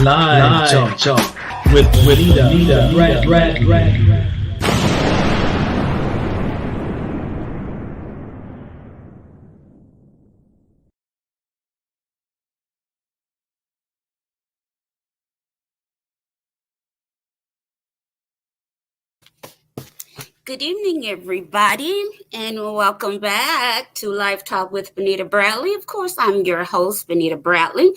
Live Jump with Anita Brad. Good evening, everybody, and welcome back to Live Talk with Benita Bradley. Of course, I'm your host, Benita Bradley,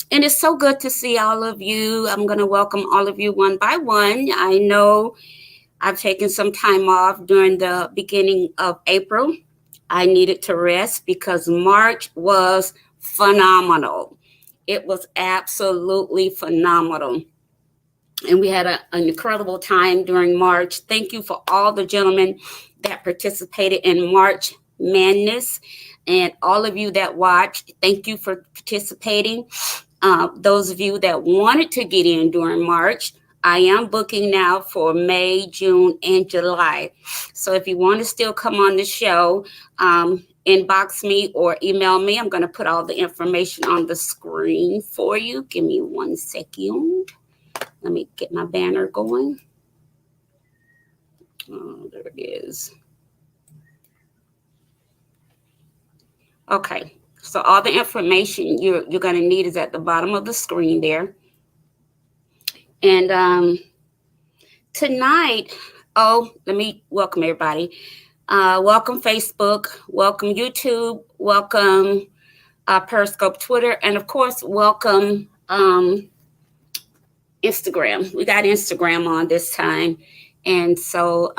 and it's so good to see all of you. I'm going to welcome all of you one by one. I know I've taken some time off during the beginning of April. I needed to rest because March was phenomenal. It was absolutely phenomenal. And we had an incredible time during March. Thank you for all the gentlemen that participated in March Madness, and all of you that watched. Thank you for participating. Those of you that wanted to get in during March, I am booking now for May, June, and July. So if you want to still come on the show, inbox me or email me. I'm going to put all the information on the screen for you. Give me 1 second. Let me get my banner going. Oh, there it is. Okay, so all the information you're going to need is at the bottom of the screen there. And tonight, let me welcome everybody. Welcome Facebook, welcome YouTube, welcome Periscope, Twitter, and of course, welcome Instagram. We got Instagram on this time. And so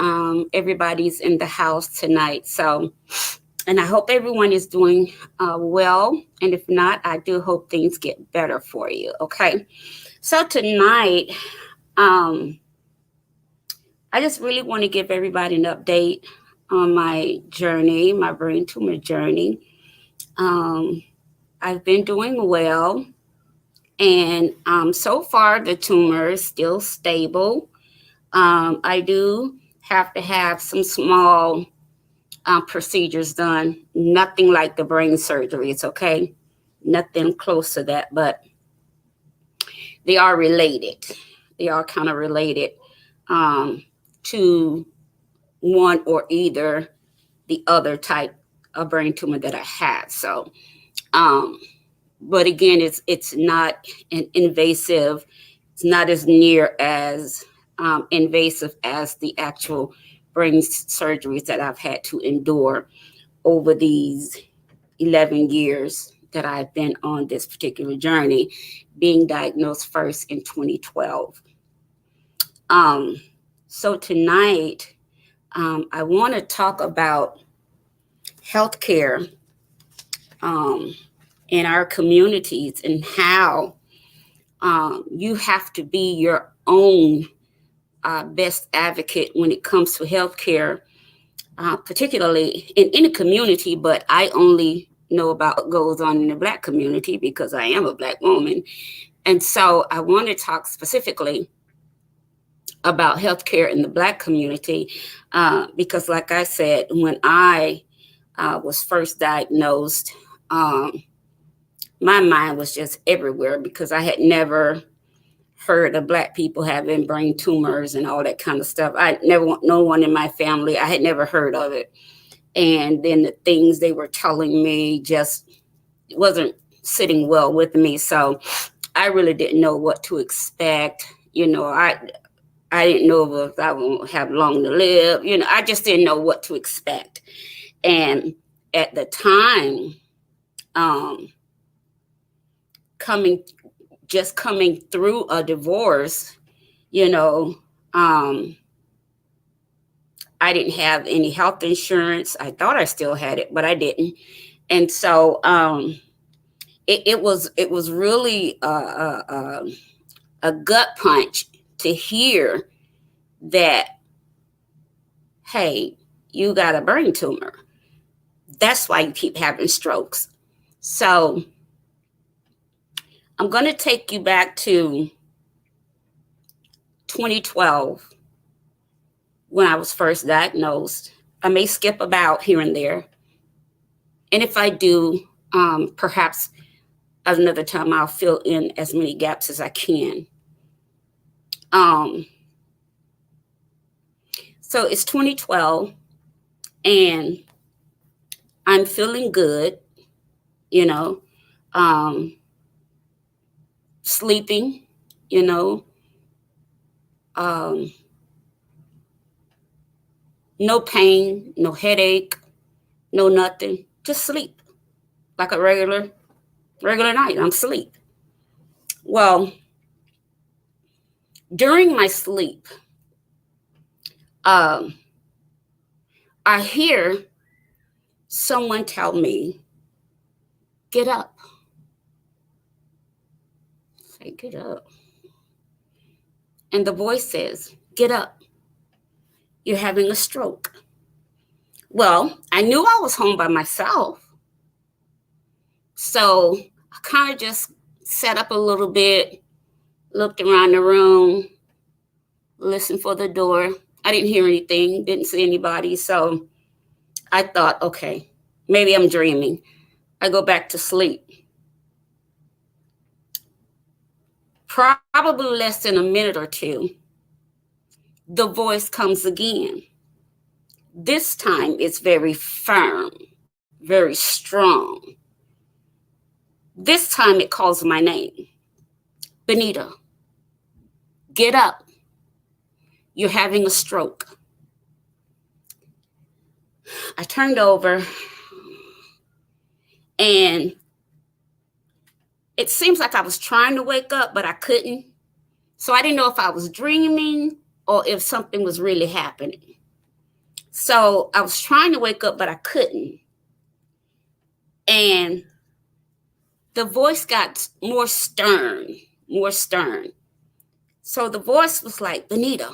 everybody's in the house tonight. So, and I hope everyone is doing well. And if not, I do hope things get better for you. Okay. So tonight, I just really want to give everybody an update on my journey, my brain tumor journey. I've been doing well. And so far, the tumor is still stable. I do have to have some small procedures done. Nothing like the brain surgery. It's okay. Nothing close to that, but they are related. They are kind of related to one or either the other type of brain tumor that I had. So, but again, it's not an invasive. It's not as near as invasive as the actual brain surgeries that I've had to endure over these 11 years that I've been on this particular journey, being diagnosed first in 2012. So tonight, I want to talk about healthcare in our communities and how you have to be your own best advocate when it comes to healthcare, particularly in any community, but I only know about what goes on in the Black community because I am a Black woman. And so I want to talk specifically about healthcare in the Black community because, like I said, when I was first diagnosed, my mind was just everywhere because I had never heard of Black people having brain tumors and all that kind of stuff. No one in my family, I had never heard of it. And then the things they were telling me just wasn't sitting well with me. So I really didn't know what to expect. I didn't know if I won't have long to live. I just didn't know what to expect. And at the time, coming through a divorce, I didn't have any health insurance. I thought I still had it, but I didn't. And so it was really a gut punch to hear that, hey, you got a brain tumor. That's why you keep having strokes. So I'm going to take you back to 2012 when I was first diagnosed. I may skip about here and there. And if I do, perhaps another time I'll fill in as many gaps as I can. So it's 2012 and I'm feeling good, you know, sleeping, you know, no pain, no headache, no nothing, just sleep like a regular night. I'm asleep. Well, during my sleep, I hear someone tell me, get up. Say, get up. And the voice says, get up. You're having a stroke. Well, I knew I was home by myself. So I kind of just sat up a little bit, looked around the room, listened for the door. I didn't hear anything, didn't see anybody. So I thought, okay, maybe I'm dreaming. I go back to sleep. Probably less than a minute or two, the voice comes again. This time it's very firm, very strong. This time it calls my name. Benita, get up. You're having a stroke. I turned over and it seems like I was trying to wake up, but I couldn't. So I didn't know if I was dreaming or if something was really happening. So I was trying to wake up, but I couldn't. And the voice got more stern. So the voice was like, Benita,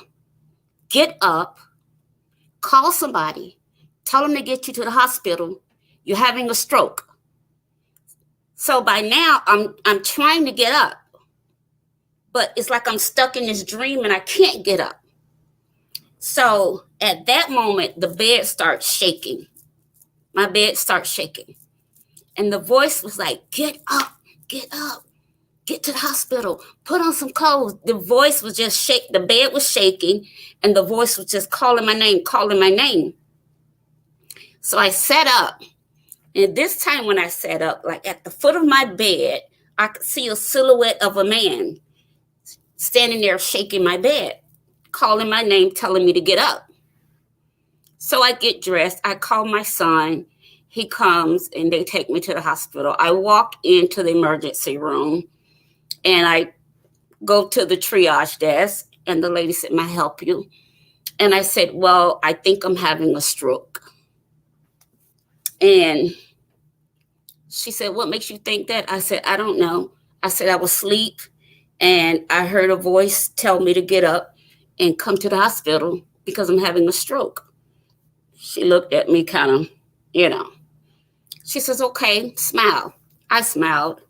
get up, call somebody, tell them to get you to the hospital. You're having a stroke. So by now I'm trying to get up, but it's like I'm stuck in this dream and I can't get up. So at that moment, the bed starts shaking. My bed starts shaking. And the voice was like, get up, get to the hospital, put on some clothes. The voice was just the bed was shaking, and the voice was just calling my name. So I sat up, and this time when I sat up, like at the foot of my bed, I could see a silhouette of a man standing there shaking my bed, calling my name, telling me to get up. So I get dressed, I call my son, he comes and they take me to the hospital. I walk into the emergency room and I go to the triage desk and the lady said, may I help you? And I said, well, I think I'm having a stroke. And she said, what makes you think that? I said, I don't know. I said, I was asleep and I heard a voice tell me to get up and come to the hospital because I'm having a stroke. She looked at me kind of, She says, okay, smile. I smiled.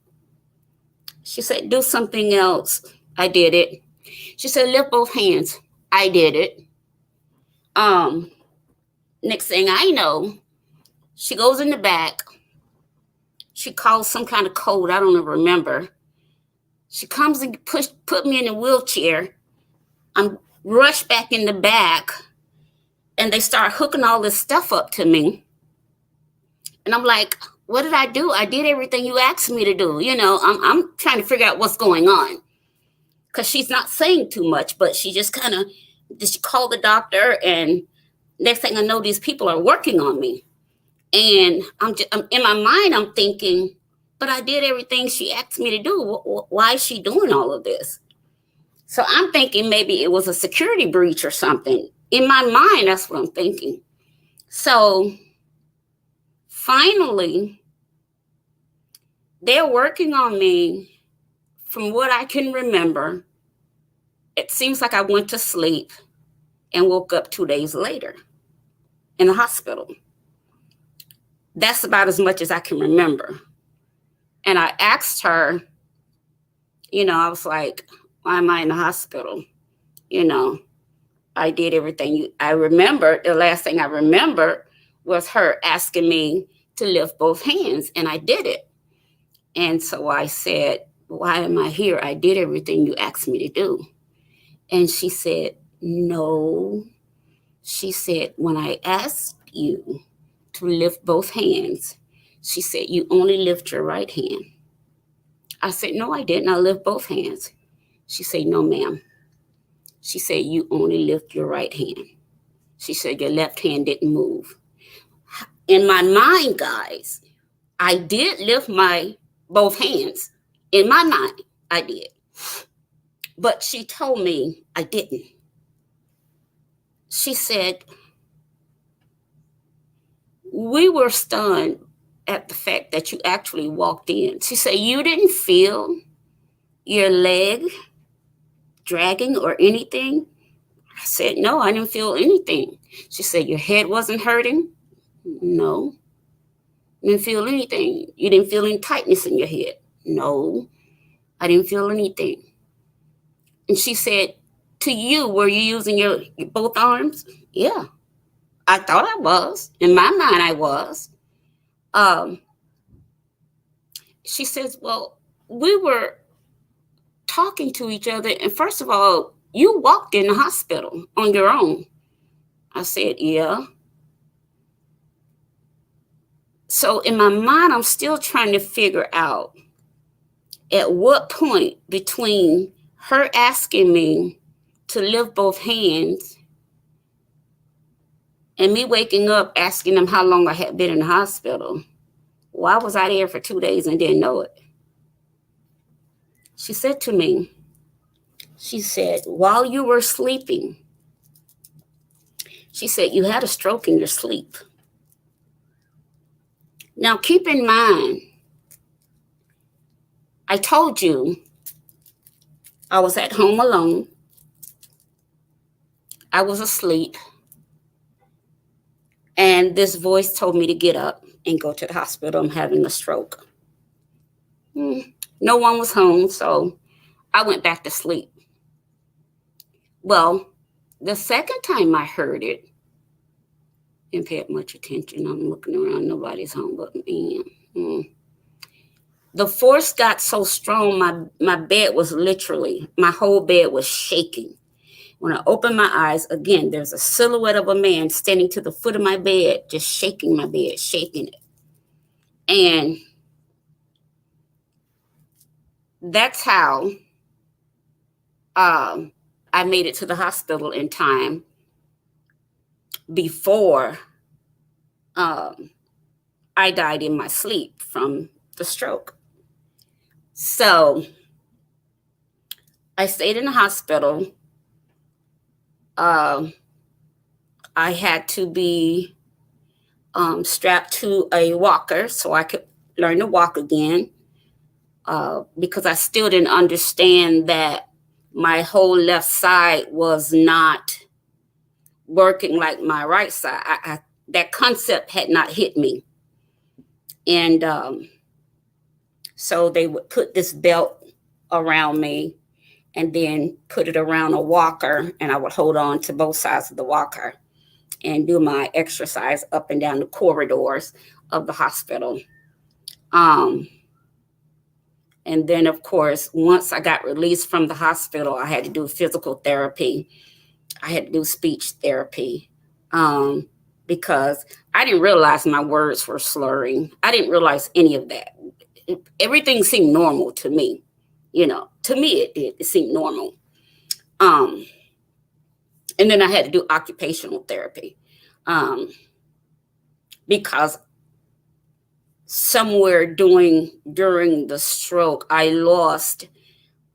She said, do something else. I did it. She said, lift both hands. I did it. Next thing I know, she goes in the back. She calls some kind of code. I don't even remember. She comes and put me in a wheelchair. I'm rushed back in the back and they start hooking all this stuff up to me. And I'm like, what did I do? I did everything you asked me to do. I'm trying to figure out what's going on. Because she's not saying too much, but she just kind of, she called the doctor and next thing I know, these people are working on me. And I'm in my mind, I'm thinking, but I did everything she asked me to do. Why is she doing all of this? So I'm thinking maybe it was a security breach or something. In my mind, that's what I'm thinking. So finally, they're working on me. From what I can remember, it seems like I went to sleep and woke up 2 days later in the hospital. That's about as much as I can remember. And I asked her, I was like, why am I in the hospital? I did everything. I remember, the last thing I remember was her asking me to lift both hands, and I did it. And so I said, why am I here? I did everything you asked me to do. And she said, no. She said, when I asked you to lift both hands, she said, you only lift your right hand. I said, no, I didn't. I lift both hands. She said, no, ma'am. She said, you only lift your right hand. She said, your left hand didn't move. In my mind, guys, I did lift my both hands. In my mind, I did. But she told me I didn't. She said, we were stunned at the fact that you actually walked in. She said, you didn't feel your leg dragging or anything? I said, no, I didn't feel anything. She said, your head wasn't hurting? No. Didn't feel anything. You didn't feel any tightness in your head? No, I didn't feel anything. And she said, to you, were you using your both arms? Yeah, I thought I was. In my mind, I was. She says, well, we were talking to each other. And first of all, you walked in the hospital on your own. I said, yeah. So in my mind, I'm still trying to figure out at what point between her asking me to lift both hands and me waking up asking them how long I had been in the hospital, why was I there for 2 days and didn't know it? She said to me, she said, while you were sleeping, she said, you had a stroke in your sleep. Now, keep in mind, I told you I was at home alone. I was asleep. And this voice told me to get up and go to the hospital. I'm having a stroke. No one was home, so I went back to sleep. Well, the second time I heard it, didn't pay much attention. I'm looking around, nobody's home but me. The force got so strong, my bed was literally, my whole bed was shaking. When I opened my eyes, again, there's a silhouette of a man standing to the foot of my bed, just shaking my bed, shaking it. And that's how I made it to the hospital in time before I died in my sleep from the stroke. So I stayed in the hospital. I had to be strapped to a walker so I could learn to walk again because I still didn't understand that my whole left side was not working like my right side. That concept had not hit me. And so they would put this belt around me and then put it around a walker, and I would hold on to both sides of the walker and do my exercise up and down the corridors of the hospital. And then, of course, once I got released from the hospital, I had to do physical therapy. I had to do speech therapy because I didn't realize my words were slurring. I didn't realize any of that. Everything seemed normal to me. You know, to me, it seemed normal. And then I had to do occupational therapy because somewhere during the stroke, I lost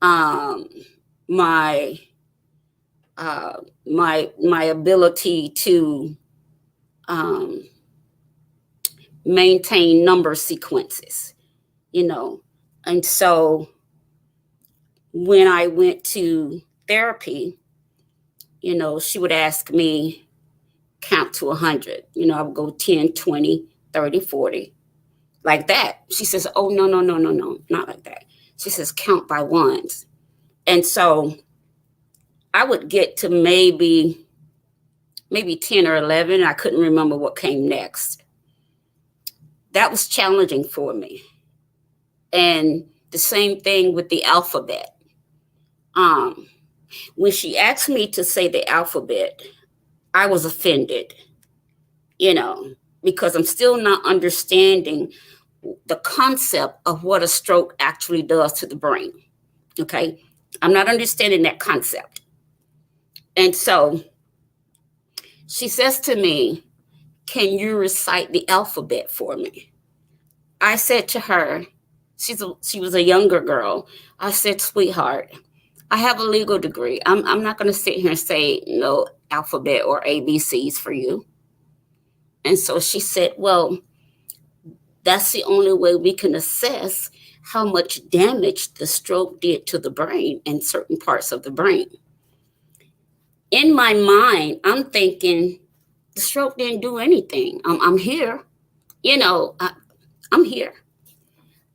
my ability to maintain number sequences, you know. And so when I went to therapy, you know, she would ask me, count to 100. You know, I would go 10, 20, 30, 40, like that. She says, oh, no, not like that. She says, count by ones. And so I would get to maybe 10 or 11. I couldn't remember what came next. That was challenging for me. And the same thing with the alphabet. Um, when she asked me to say the alphabet, I was offended, you know, because I'm still not understanding the concept of what a stroke actually does to the brain. Okay. I'm not understanding that concept. And so she says to me, "Can you recite the alphabet for me?" I said to her, she was a younger girl. I said, "Sweetheart, I have a legal degree. I'm not going to sit here and say no alphabet or ABCs for you." And so she said, "Well, that's the only way we can assess how much damage the stroke did to the brain and certain parts of the brain." In my mind, I'm thinking the stroke didn't do anything. I'm here, you know, I'm here.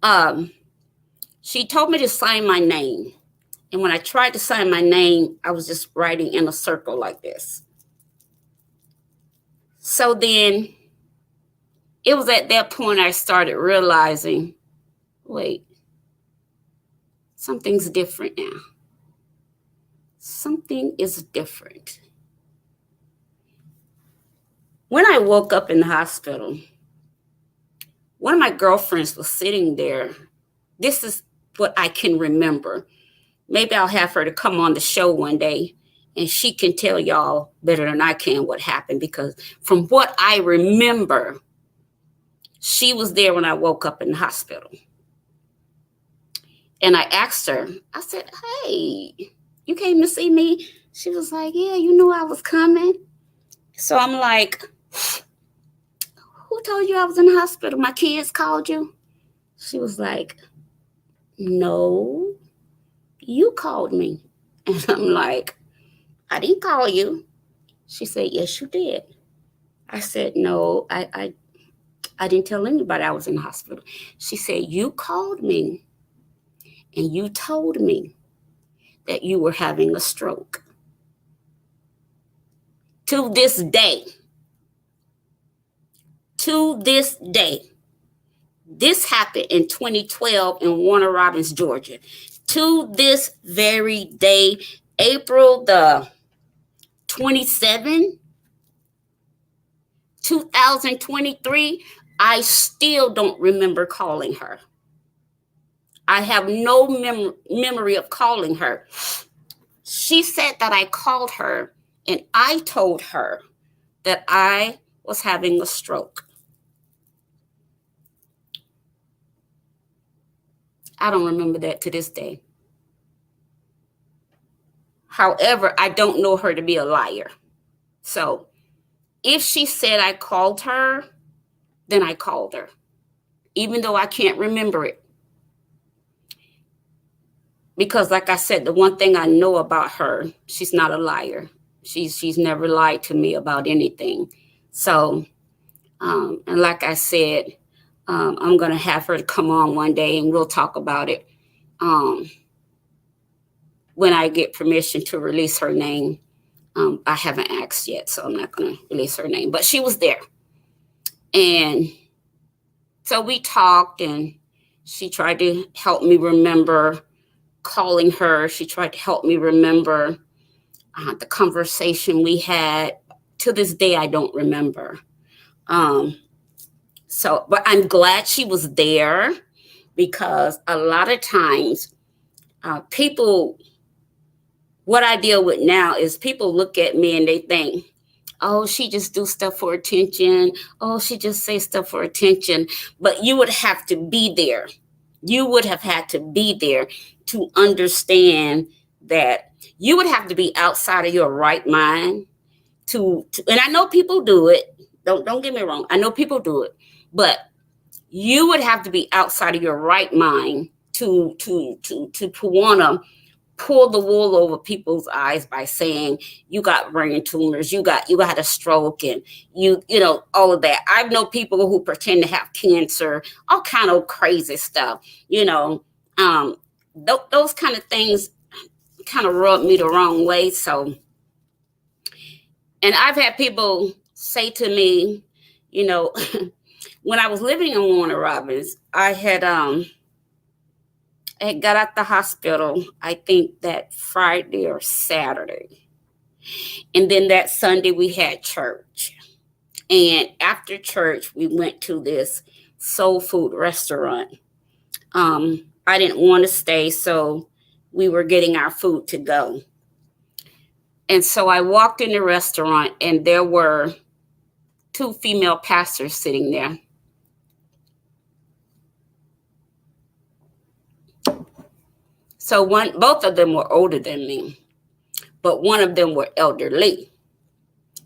Um, she told me to sign my name. And when I tried to sign my name, I was just writing in a circle like this. So then it was at that point I started realizing, wait, something's different now. Something is different. When I woke up in the hospital, one of my girlfriends was sitting there. This is what I can remember. Maybe I'll have her to come on the show one day and she can tell y'all better than I can what happened, because from what I remember, she was there when I woke up in the hospital. And I asked her, I said, "Hey, you came to see me?" She was like, "Yeah, you knew I was coming." So I'm like, "Who told you I was in the hospital? My kids called you?" She was like, "No, you called me." And I'm like, "I didn't call you." She said, "Yes, you did." I said, "No, I didn't tell anybody I was in the hospital." She said, "You called me and you told me that you were having a stroke." To this day, this happened in 2012 in Warner Robins, Georgia. To this very day, April the 27th, 2023, I still don't remember calling her. I have no memory of calling her. She said that I called her and I told her that I was having a stroke. I don't remember that to this day. However, I don't know her to be a liar. So if she said I called her, then I called her, even though I can't remember it. Because like I said, the one thing I know about her, she's not a liar. She's never lied to me about anything. So, and like I said, I'm going to have her come on one day and we'll talk about it when I get permission to release her name. I haven't asked yet, so I'm not going to release her name. But she was there. And so we talked and she tried to help me remember calling her. She tried to help me remember the conversation we had. To this day, I don't remember. But I'm glad she was there, because a lot of times people, what I deal with now is people look at me and they think, "Oh, she just do stuff for attention. Oh, she just say stuff for attention." But you would have to be there. You would have had to be there to understand that you would have to be outside of your right mind to and I know people do it. Don't get me wrong. I know people do it, but you would have to be outside of your right mind to want to pull the wool over people's eyes by saying you got brain tumors, you had a stroke, and you know all of that. I know people who pretend to have cancer, all kind of crazy stuff. Those kind of things kind of rub me the wrong way. So, and I've had people say to me, when I was living in Warner Robins, I had I got out the hospital, I think that Friday or Saturday. And then that Sunday we had church. And after church, we went to this soul food restaurant. I didn't want to stay, so we were getting our food to go. And so I walked in the restaurant, and there were two female pastors sitting there. So both of them were older than me, but one of them were elderly.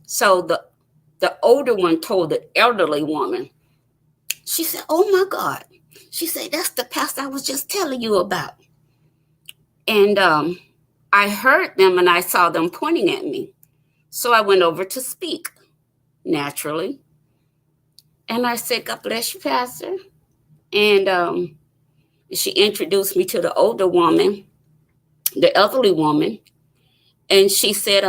So the older one told the elderly woman, she said, "Oh my God." She said, "That's the pastor I was just telling you about." And I heard them and I saw them pointing at me. So I went over to speak, naturally. And I said, "God bless you, Pastor." And she introduced me to the older woman, the elderly woman. And she said,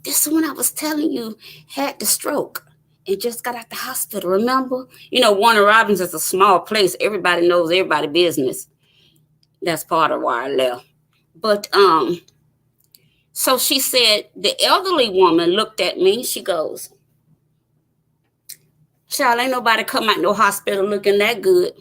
"This one I was telling you had the stroke and just got out the hospital, remember?" You know, Warner Robins is a small place. Everybody knows everybody's business. That's part of why I left. But so she said, the elderly woman looked at me. She goes, "Child, ain't nobody come out no hospital looking that good."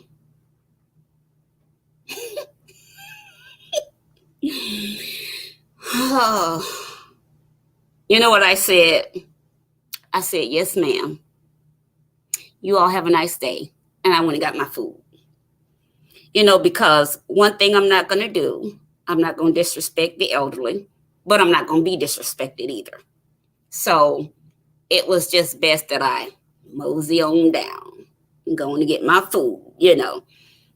You know what I said? I said, "Yes, ma'am. You all have a nice day." And I went and got my food. You know, because one thing I'm not going to do, I'm not going to disrespect the elderly, but I'm not going to be disrespected either. So it was just best that I mosey on down and going to get my food, you know.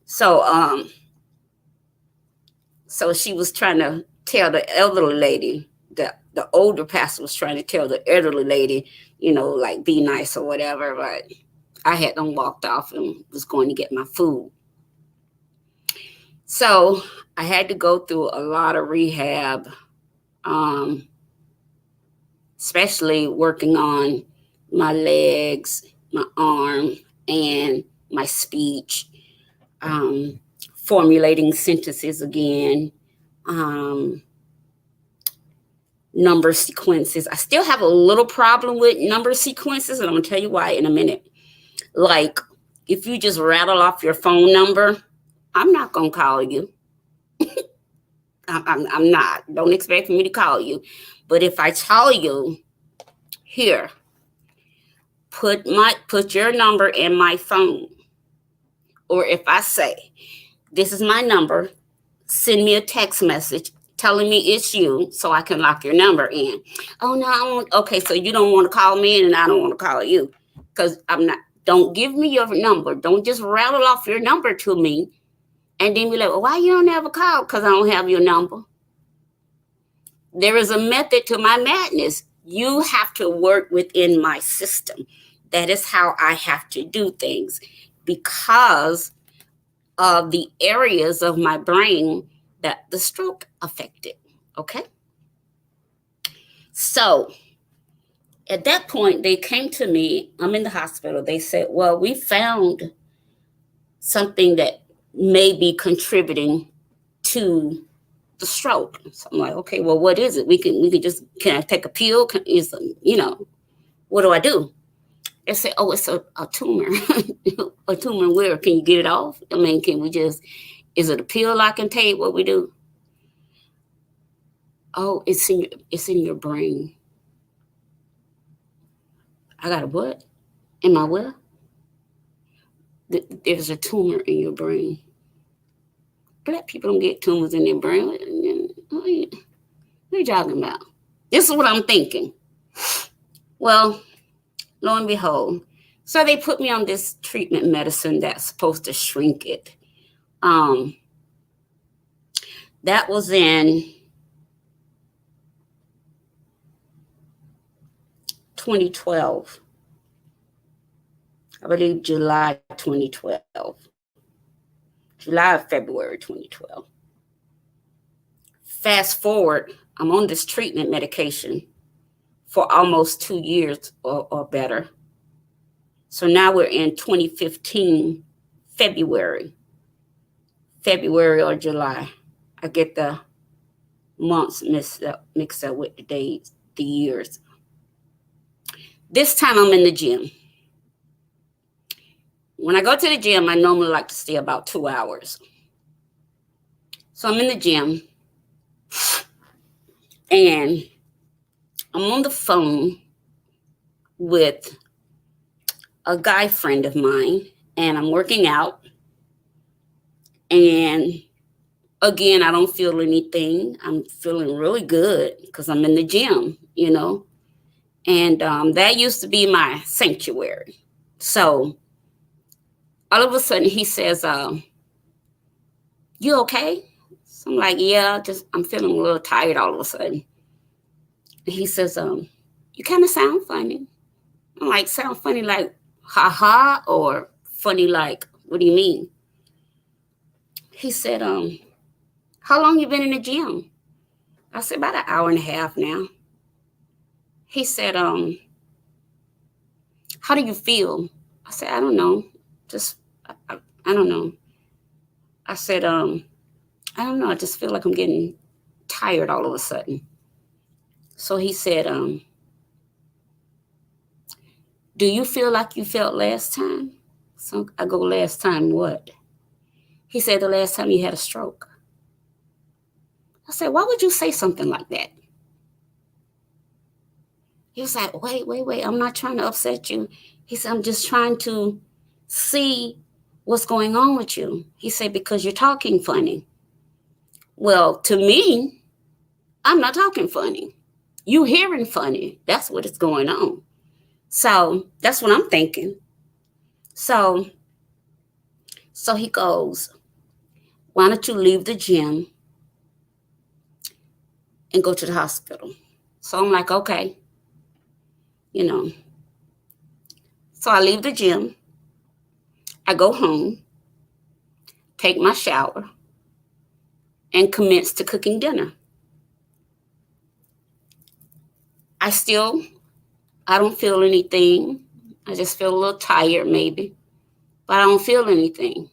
So so she was trying to tell the elderly lady, the older pastor was trying to tell the elderly lady, you know, like, be nice or whatever, but I had them walked off and was going to get my food. So I had to go through a lot of rehab, especially working on my legs, my arm, and my speech, formulating sentences again, number sequences. I still have a little problem with number sequences, and I'm going to tell you why in a minute. Like, if you just rattle off your phone number, I'm not going to call you. I'm not. Don't expect me to call you. But if I tell you, here, put your number in my phone. Or if I say, "This is my number, send me a text message telling me it's you so I can lock your number in." "Oh, no, I don't." "Okay, so you don't want to call me and I don't want to call you, because I'm not." Don't give me your number. Don't just rattle off your number to me and then be like, "Well, why you don't ever call?" "Because I don't have your number." There is a method to my madness. You have to work within my system. That is how I have to do things, because of the areas of my brain that the stroke affected. Okay? So at that point, they came to me. I'm in the hospital. They said, "Well, we found something that may be contributing to the stroke." So I'm like, "Okay, well, what is it? We can just, can I take a pill? What do I do?" They say, "Oh, it's a tumor." "A tumor where? Can you get it off? I mean, is it a pill I can take? What we do?" "Oh, it's in your brain." "I got a what? In my what?" "There's a tumor in your brain." Black people don't get tumors in their brain. What are you talking about? This is what I'm thinking. Well, lo and behold, so they put me on this treatment medicine that's supposed to shrink it. That was in 2012. I believe July 2012. July or February 2012. Fast forward, I'm on this treatment medication for almost 2 years or better. So now we're in 2015, February February or July. I get the months mixed up with the days, the years. This time I'm in the gym. When I go to the gym, I normally like to stay about 2 hours. So I'm in the gym and I'm on the phone with a guy friend of mine and I'm working out. And again, I don't feel anything. I'm feeling really good because I'm in the gym, you know. And that used to be my sanctuary. So all of a sudden he says, you okay? So I'm like, yeah, I'm feeling a little tired all of a sudden. And he says, you kind of sound funny. I'm like, sound funny like ha ha or funny like, what do you mean? He said, how long you been in the gym? I said, about an hour and a half now. He said, how do you feel? I said, I don't know. Just, I don't know. I said, I don't know. I just feel like I'm getting tired all of a sudden. So he said, do you feel like you felt last time? So I go, last time what? He said, the last time you had a stroke. I said, why would you say something like that? He was like, wait. I'm not trying to upset you. He said, I'm just trying to see what's going on with you. He said, because you're talking funny. Well, to me, I'm not talking funny. You hearing funny. That's what is going on. So that's what I'm thinking. So he goes, why don't you leave the gym and go to the hospital? So I'm like, okay, you know. So I leave the gym. I go home, take my shower, and commence to cooking dinner. I don't feel anything. I just feel a little tired maybe, but I don't feel anything.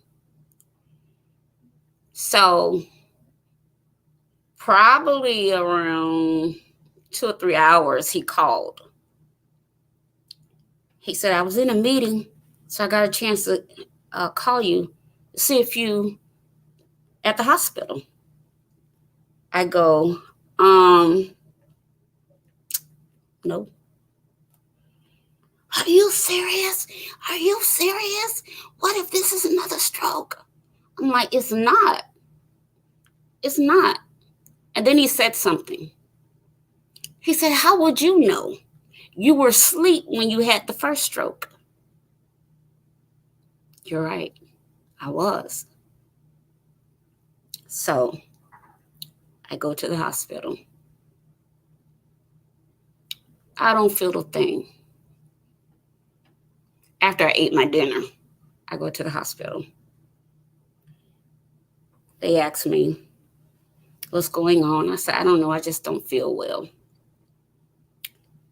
So probably around 2 or 3 hours, he called. He said, I was in a meeting, so I got a chance to call you to see if you at the hospital. I go, no. Are you serious? Are you serious? What if this is another stroke? I'm like, it's not. It's not. And then he said something. He said, how would you know? You were asleep when you had the first stroke. You're right. I was. So I go to the hospital. I don't feel a thing. After I ate my dinner, I go to the hospital. They asked me, what's going on? I said, I don't know. I just don't feel well.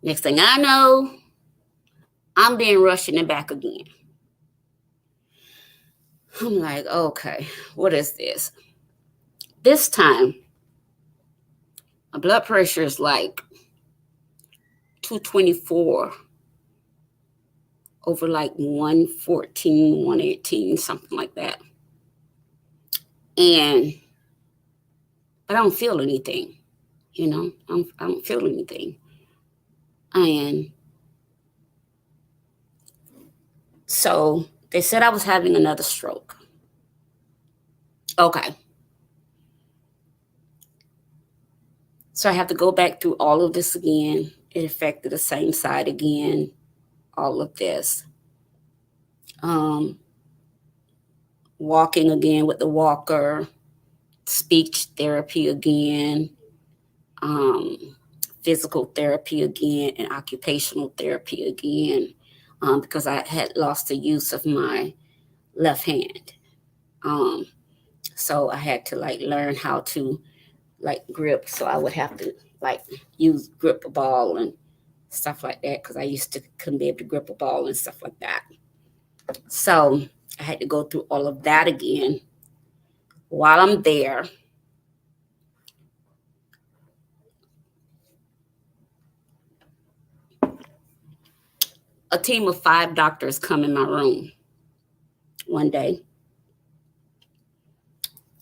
Next thing I know, I'm being rushed in the back again. I'm like, okay, what is this? This time, my blood pressure is like 224 over like 114, 118, something like that. But I don't feel anything, you know, I don't feel anything. And so they said I was having another stroke. Okay. So I have to go back through all of this again. It affected the same side again, all of this. Walking again with the walker, speech therapy again, physical therapy again, and occupational therapy again, because I had lost the use of my left hand. So I had to like learn how to like grip. So I would have to like grip a ball and stuff like that because I used to couldn't be able to grip a ball and stuff like that. So I had to go through all of that again. While I'm there, a team of 5 doctors come in my room one day.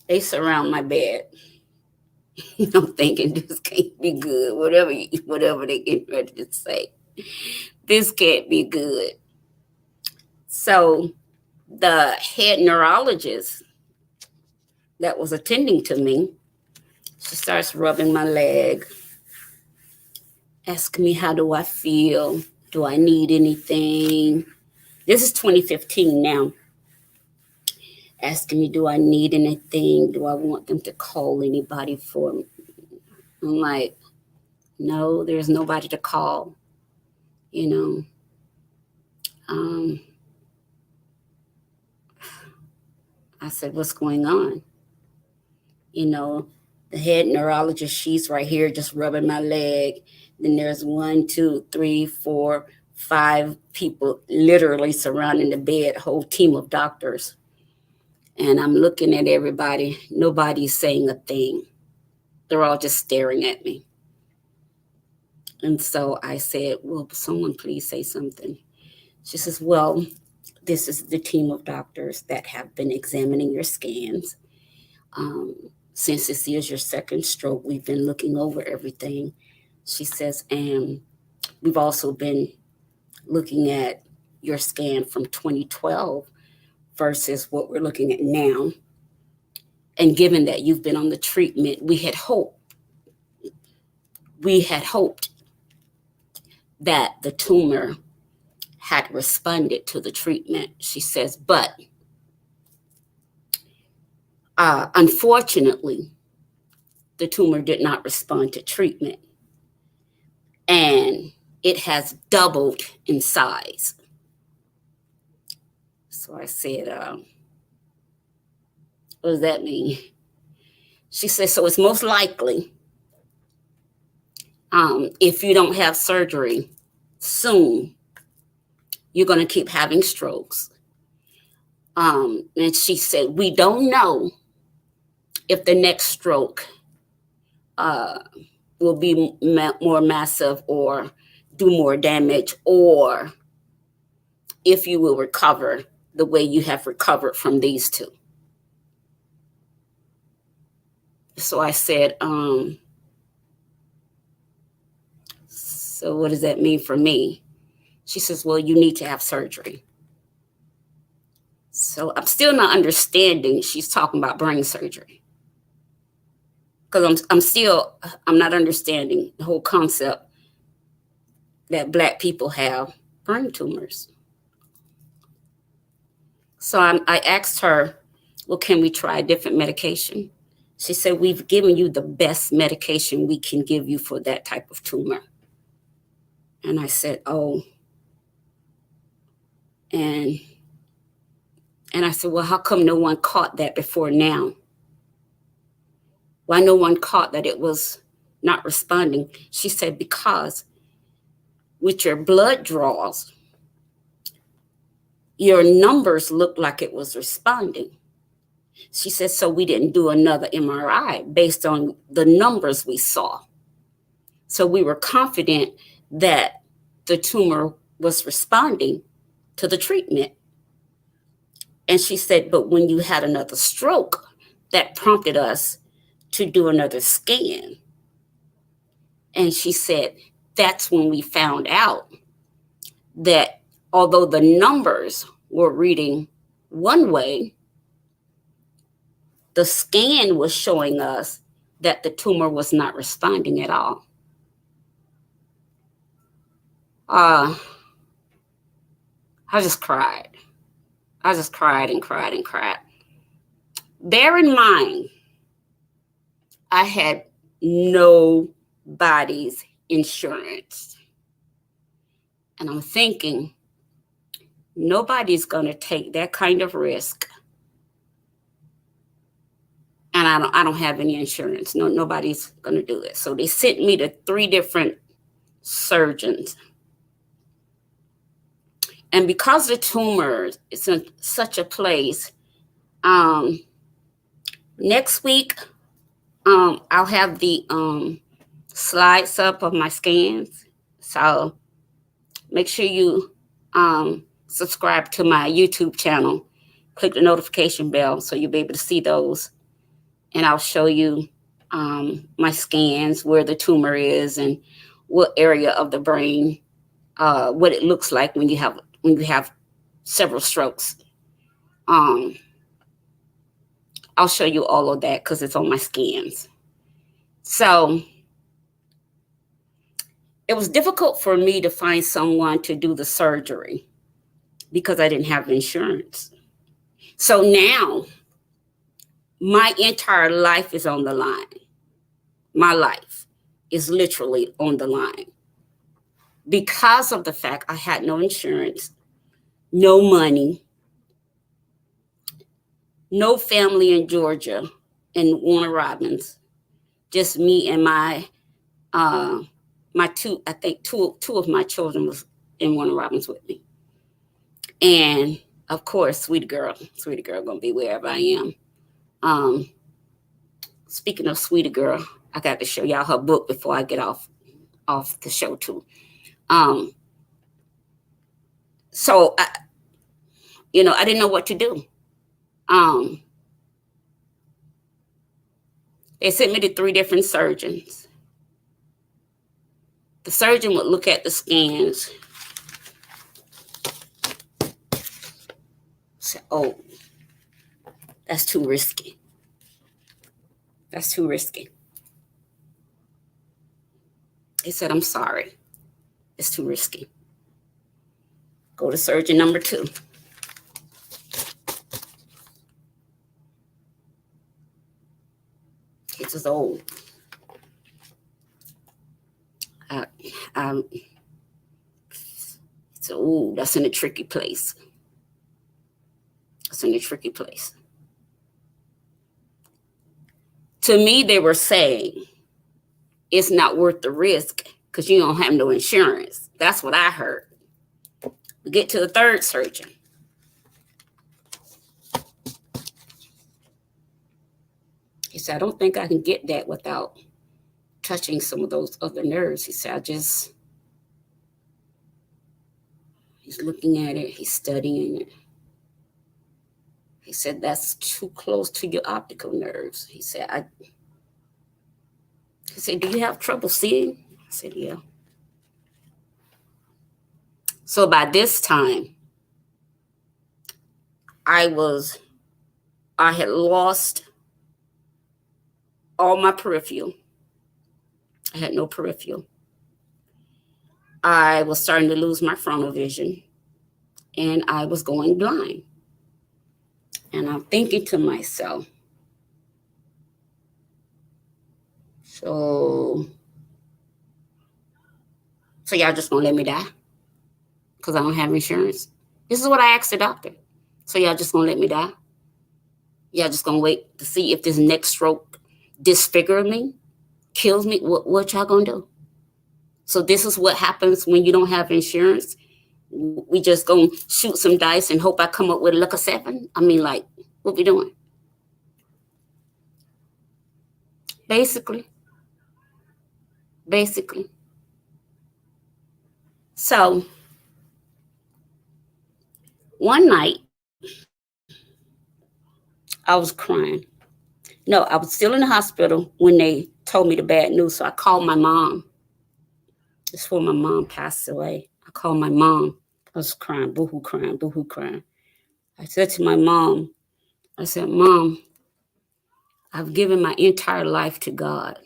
They surround my bed. I'm thinking this can't be good. Whatever they get ready to say, this can't be good. So the head neurologist that was attending to me, she starts rubbing my leg, asking me how do I feel, do I need anything. This is 2015 now. Asking me, do I need anything? Do I want them to call anybody for me? I'm like, no, there's nobody to call. You know, I said, what's going on? You know, the head neurologist, she's right here just rubbing my leg. Then there's 1, 2, 3, 4, 5 people literally surrounding the bed, a whole team of doctors. And I'm looking at everybody. Nobody's saying a thing. They're all just staring at me. And so I said, well, someone please say something. She says, well, this is the team of doctors that have been examining your scans. Since this is your second stroke, we've been looking over everything. She says, and we've also been looking at your scan from 2012 versus what we're looking at now. And given that you've been on the treatment, we had hoped that the tumor had responded to the treatment. She says, but unfortunately, the tumor did not respond to treatment, and it has doubled in size. So I said, what does that mean? She said, so it's most likely, if you don't have surgery soon, you're going to keep having strokes. And she said, we don't know if the next stroke will be more massive or do more damage, or if you will recover the way you have recovered from these 2. So I said, so what does that mean for me? She says, well, you need to have surgery. So I'm still not understanding. She's talking about brain surgery. Because I'm not understanding the whole concept that Black people have brain tumors. So I asked her, well, can we try a different medication? She said, we've given you the best medication we can give you for that type of tumor. And I said, oh. And I said, well, how come no one caught that before now? Why no one caught that it was not responding? She said, because with your blood draws, your numbers looked like it was responding. She said, so we didn't do another MRI based on the numbers we saw. So we were confident that the tumor was responding to the treatment. And she said, but when you had another stroke, that prompted us to do another scan. And she said, that's when we found out that although the numbers were reading one way, the scan was showing us that the tumor was not responding at all. I just cried. I just cried and cried and cried. Bear in mind, I had nobody's insurance. And I'm thinking, nobody's going to take that kind of risk. And I don't have any insurance. Nobody's going to do it. So they sent me to 3 different surgeons. And because the tumor is in such a place Next week, I'll have the slides up of my scans. So make sure you subscribe to my YouTube channel. Click the notification bell so you'll be able to see those. And I'll show you my scans, where the tumor is, and what area of the brain, what it looks like when you have several strokes. I'll show you all of that because it's on my scans. So it was difficult for me to find someone to do the surgery because I didn't have insurance. So now my entire life is on the line. My life is literally on the line because of the fact I had no insurance, no money, no family in Georgia in Warner Robins, just me and my two, I think two of my children was in Warner Robins with me. And of course, sweetie girl gonna be wherever I am. Speaking of sweetie girl, I got to show y'all her book before I get off the show too. So I didn't know what to do. They sent me to 3 different surgeons. The surgeon would look at the scans, say, "Oh, that's too risky. That's too risky." He said, "I'm sorry. It's too risky. Go to surgeon number 2. He says, "Oh, so that's in a tricky place. That's in a tricky place." To me, they were saying it's not worth the risk because you don't have no insurance. That's what I heard. We get to the 3rd surgeon. He said, "I don't think I can get that without touching some of those other nerves." He said, he's looking at it, he's studying it. He said, "That's too close to your optical nerves." He said, "Do you have trouble seeing?" I said, "Yeah." So by this time, I had lost all my peripheral. I had no peripheral. I was starting to lose my frontal vision, and I was going blind. And I'm thinking to myself, so y'all just gonna let me die because I don't have insurance? This is what I asked the doctor. So y'all just gonna let me die? Y'all just gonna wait to see if this next stroke disfigures me, kills me? What y'all gonna do? So this is what happens when you don't have insurance? We just gonna shoot some dice and hope I come up with a luck of 7? I mean, like, what we doing? Basically. So one night, I was crying. No, I was still in the hospital when they told me the bad news. So I called my mom. It's before my mom passed away. I called my mom. I was crying, boo-hoo crying, boo-hoo crying. I said to my mom, I said, "Mom, I've given my entire life to God.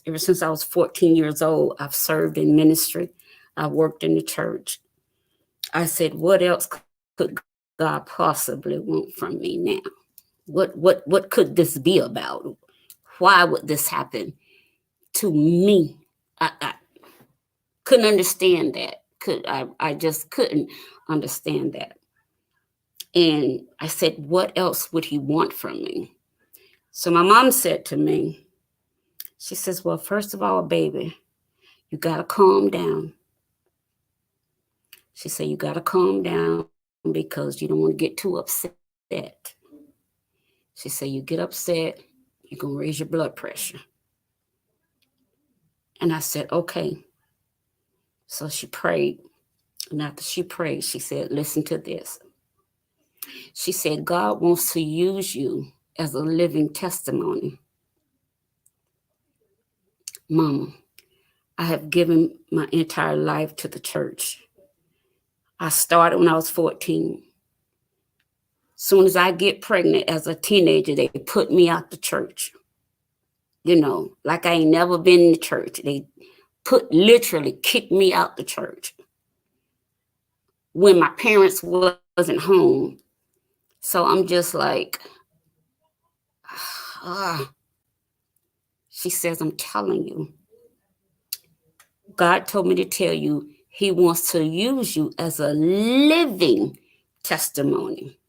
Ever since I was 14 years old, I've served in ministry. I've worked in the church." I said, "What else could God possibly want from me now? What could this be about? Why would this happen to me?" I couldn't understand that. I just couldn't understand that. And I said, "What else would he want from me?" So my mom said to me, she says, "Well, first of all, baby, you got to calm down." She said, "You got to calm down because you don't want to get too upset. She said, you get upset, you're going to raise your blood pressure. And I said, okay. So she prayed. And after she prayed, she said, listen to this. She said, God wants to use you as a living testimony. Mama, I have given my entire life to the church. I started when I was 14. Soon as I get pregnant as a teenager, they put me out the church. You know, like I ain't never been in the church. They literally kicked me out the church when my parents wasn't home. So I'm just like, she says, I'm telling you, God told me to tell you, he wants to use you as a living testimony.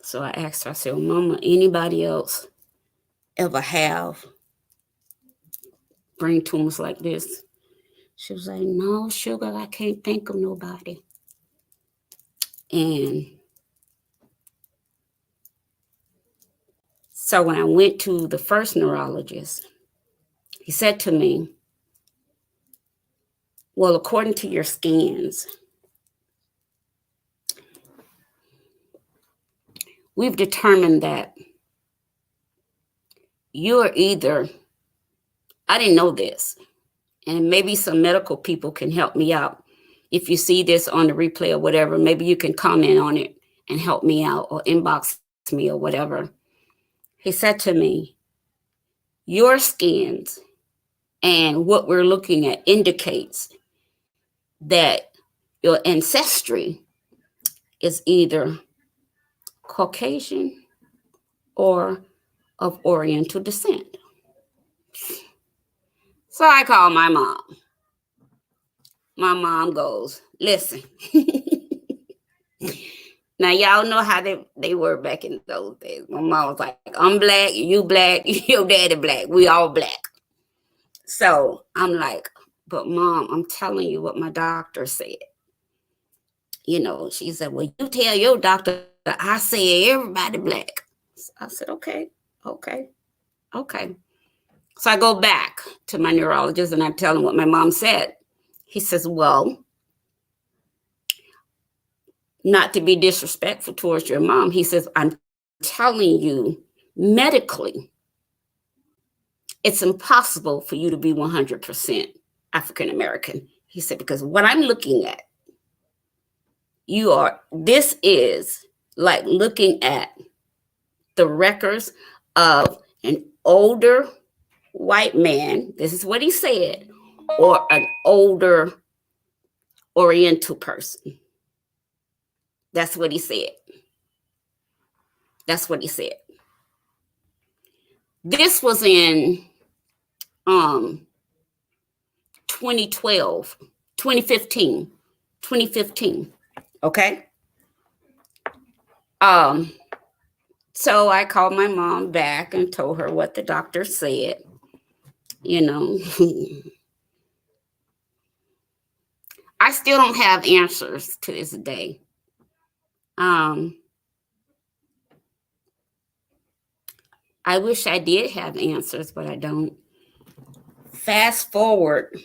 So I asked her, I said, well, Mama, anybody else ever have brain tumors like this? She was like, no, sugar, I can't think of nobody. And so when I went to the first neurologist, he said to me, well, according to your scans, we've determined that you're either, I didn't know this, and maybe some medical people can help me out. If you see this on the replay or whatever, maybe you can comment on it and help me out or inbox me or whatever. He said to me, your scans and what we're looking at indicates that your ancestry is either Caucasian or of Oriental descent. So I called my mom. My mom goes, listen. Now, y'all know how they were back in those days. My mom was like, I'm black, you black, your daddy black, we all black. So I'm like, but Mom, I'm telling you what my doctor said. You know, she said, well, you tell your doctor that I said everybody black. So I said, okay. So I go back to my neurologist and I tell him what my mom said. He says, well, not to be disrespectful towards your mom, he says, I'm telling you medically, it's impossible for you to be 100% African American. He said, because what I'm looking at, this is like looking at the records of an older white man, this is what he said, or an older Oriental person. That's what he said. This was in 2015. Okay. So I called my mom back and told her what the doctor said. You know, I still don't have answers to this day. I wish I did have answers, but I don't. Fast forward,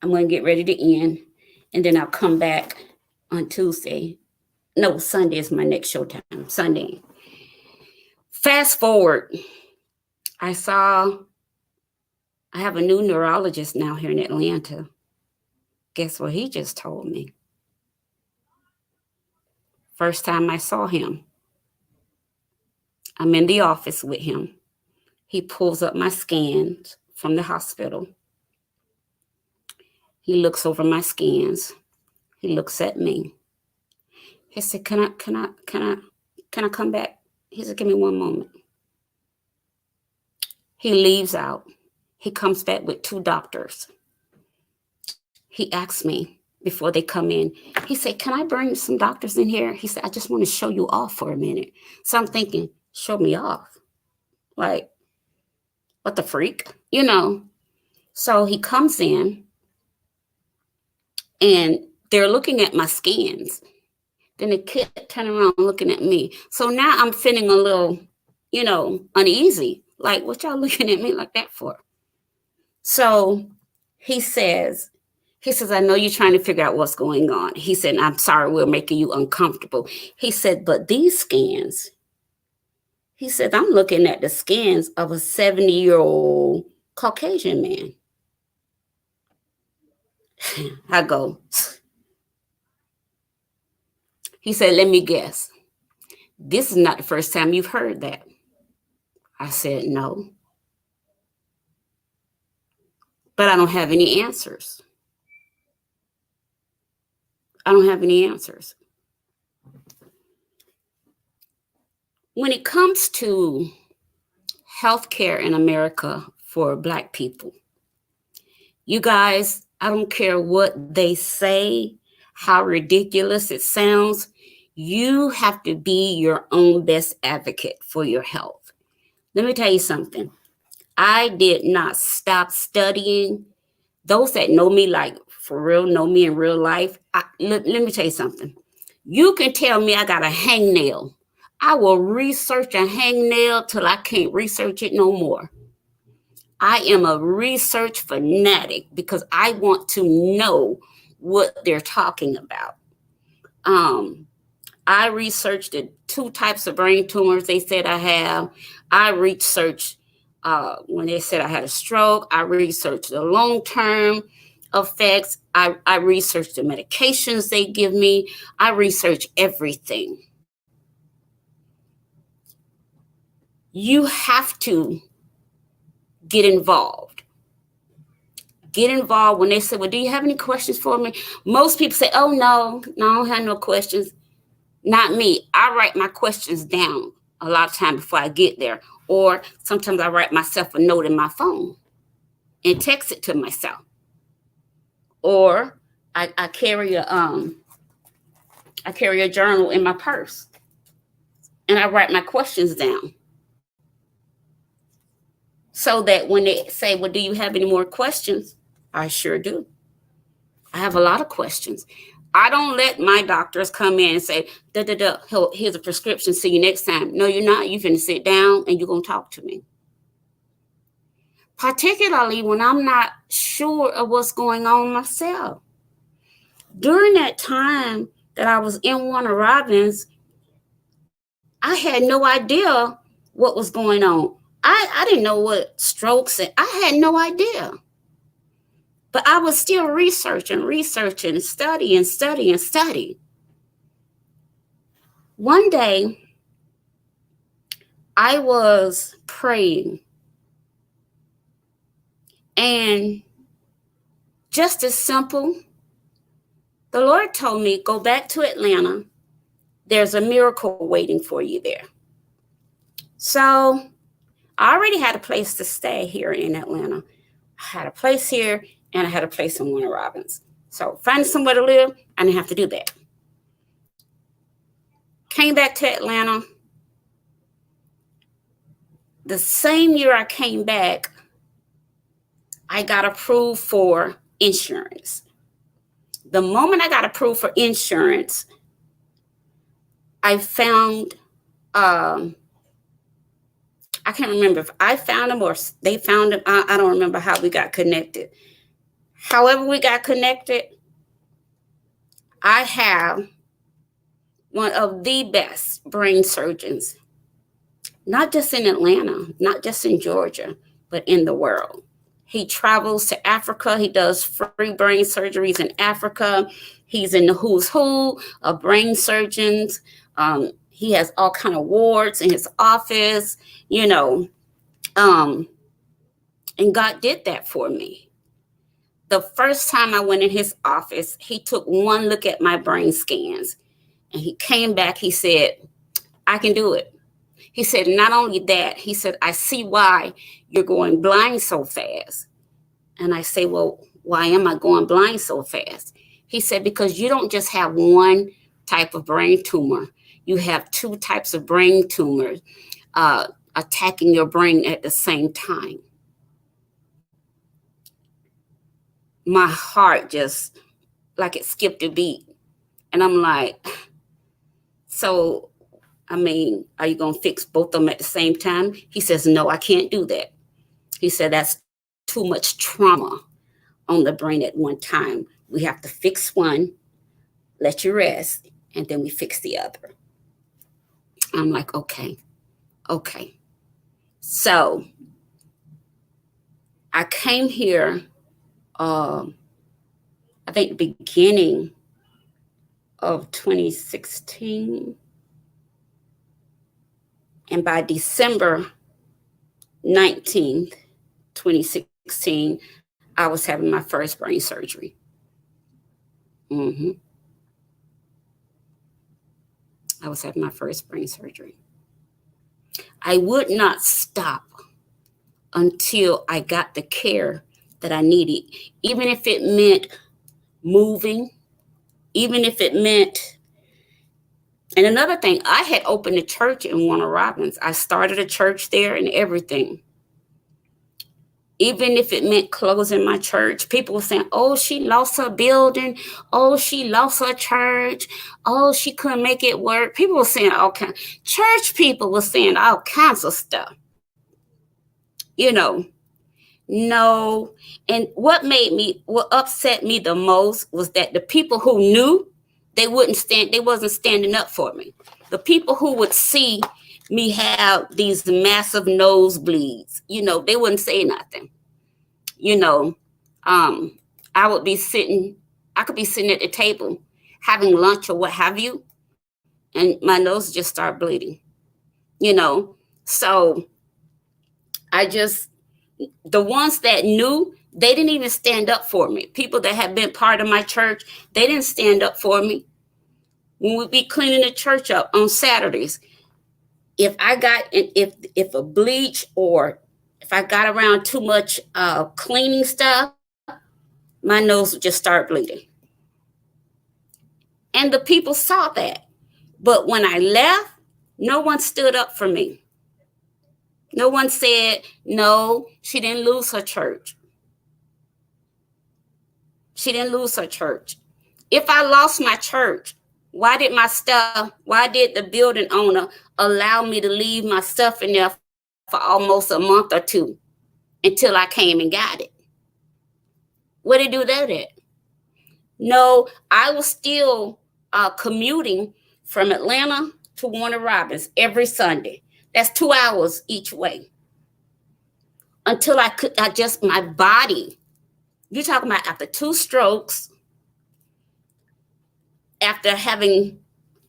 I'm going to get ready to end, and then I'll come back on Tuesday. No, Sunday is my next showtime, Sunday. Fast forward, I have a new neurologist now here in Atlanta. Guess what he just told me? First time I saw him, I'm in the office with him. He pulls up my scans from the hospital. He looks over my scans. He looks at me. He said, can I come back? He said, give me one moment. He leaves out. He comes back with 2 doctors. He asks me before they come in. He said, can I bring some doctors in here? He said, I just want to show you off for a minute. So I'm thinking, show me off. Like, what the freak? You know. So he comes in and they're looking at my scans. Then the kid turned around looking at me. So now I'm feeling a little, uneasy. Like, what y'all looking at me like that for? So he says, I know you're trying to figure out what's going on. He said, I'm sorry we're making you uncomfortable. He said, but these scans, he said, I'm looking at the scans of a 70-year-old Caucasian man. I go, he said, let me guess. This is not the first time you've heard that. I said, no. But I don't have any answers. I don't have any answers. When it comes to healthcare in America for Black people, you guys, I don't care what they say, how ridiculous it sounds. You have to be your own best advocate for your health. Let me tell you something. I did not stop studying. Those that know me, like for real, know me in real life. Let me tell you something. You can tell me I got a hangnail. I will research a hangnail till I can't research it no more. I am a research fanatic because I want to know what they're talking about. I researched the 2 types of brain tumors they said I have. I researched when they said I had a stroke. I researched the long-term effects. I researched the medications they give me. I research everything. You have to get involved. Get involved. When they say, well, do you have any questions for me? Most people say, oh, no, I don't have no questions. Not me. I write my questions down a lot of time before I get there. Or sometimes I write myself a note in my phone and text it to myself. Or I carry a journal in my purse and I write my questions down. So that when they say, well, do you have any more questions? I sure do. I have a lot of questions. I don't let my doctors come in and say, here's a prescription, see you next time. No, you're not. You're going to sit down and you're going to talk to me. Particularly when I'm not sure of what's going on myself. During that time that I was in Warner Robins, I had no idea what was going on. I didn't know what strokes, and I had no idea. But I was still researching, studying. One day, I was praying, and just as simple, the Lord told me, go back to Atlanta. There's a miracle waiting for you there. So I already had a place to stay here in Atlanta. I had a place here, and I had a place in Warner Robins. So finding somewhere to live, I didn't have to do that. Came back to Atlanta. The same year I came back, I got approved for insurance. The moment I got approved for insurance, I found, I can't remember if I found them or they found them. I don't remember how we got connected. However we got connected, I have one of the best brain surgeons, not just in Atlanta, not just in Georgia, but in the world. He travels to Africa. He does free brain surgeries in Africa. He's in the who's who of brain surgeons. He has all kind of wards in his office, and God did that for me. The first time I went in his office, he took one look at my brain scans and he came back. He said, I can do it. He said, not only that, he said, I see why you're going blind so fast. And I say, well, why am I going blind so fast? He said, because you don't just have one type of brain tumor. You have 2 types of brain tumors attacking your brain at the same time. My heart just, like it skipped a beat. And I'm like, So, I mean, are you going to fix both of them at the same time? He says, no, I can't do that. He said, that's too much trauma on the brain at one time. We have to fix one, let you rest, and then we fix the other. I'm like, okay, okay. So I came here, um, I think the beginning of 2016. And by December 19th, 2016, I was having my first brain surgery. hmm I was having my first brain surgery. I would not stop until I got the care that I needed, even if it meant moving, even if it meant. And another thing, I had opened a church in Warner Robins. I started a church there and everything. Even if it meant closing my church, people were saying, oh, she lost her building. Oh, she lost her church. Oh, she couldn't make it work. People were saying all kinds. Church people were saying all kinds of stuff. You know, no. And what upset me the most was that the people who knew, they wasn't standing up for me. The people who would see me have these massive nosebleeds, they wouldn't say nothing. you know, um, I would be sitting, I could be sitting at the table having lunch or what have you, and my nose just start bleeding, you know. So I just, the ones that knew, they didn't even stand up for me. People that had been part of my church, they didn't stand up for me. When we'd be cleaning the church up on Saturdays, if a bleach or if I got around too much cleaning stuff, my nose would just start bleeding. And the people saw that. But when I left, no one stood up for me. No one said, no, she didn't lose her church. She didn't lose her church. If I lost my church, why did the building owner allow me to leave my stuff in there for almost a month or two until I came and got it? Where did he do that at? No, I was still commuting from Atlanta to Warner Robins every Sunday. That's 2 hours each way. Until I could adjust my body. You're talking about after 2 strokes, after having,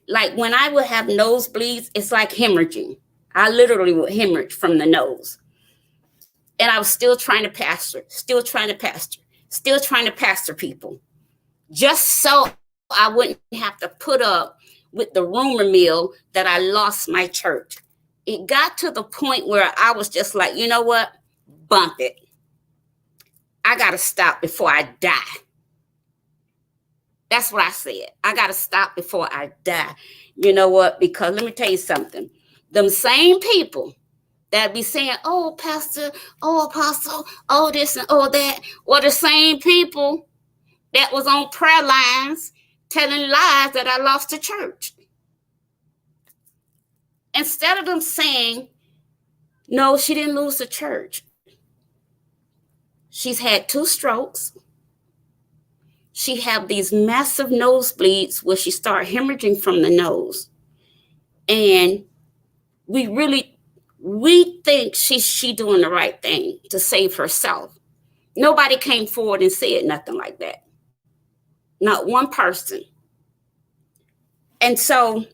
like when I would have nosebleeds, it's like hemorrhaging. I literally would hemorrhage from the nose. And I was still trying to pastor, still trying to pastor people, just so I wouldn't have to put up with the rumor mill that I lost my church. It got to the point where I was just like, you know what? Bump it. I got to stop before I die. That's what I said. I got to stop before I die. You know what? Because let me tell you something. Them same people that be saying, oh, pastor, oh, apostle, oh, this and oh, that, were the same people that was on prayer lines telling lies that I lost the church. Instead of them saying, no, she didn't lose the church. She's had 2 strokes. She have these massive nosebleeds where she start hemorrhaging from the nose. And we think she doing the right thing to save herself. Nobody came forward and said nothing like that. Not one person. And so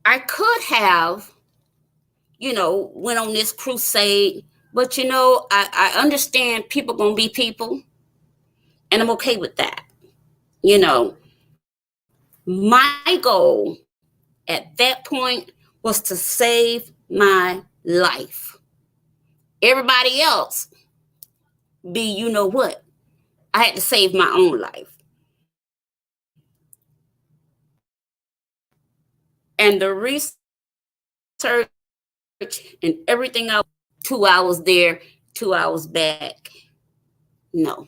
I could have, went on this crusade, but I understand people gonna be people, and I'm okay with that. My goal at that point was to save my life. Everybody else be, what? I had to save my own life. And the research and everything else, 2 hours there, 2 hours back. No,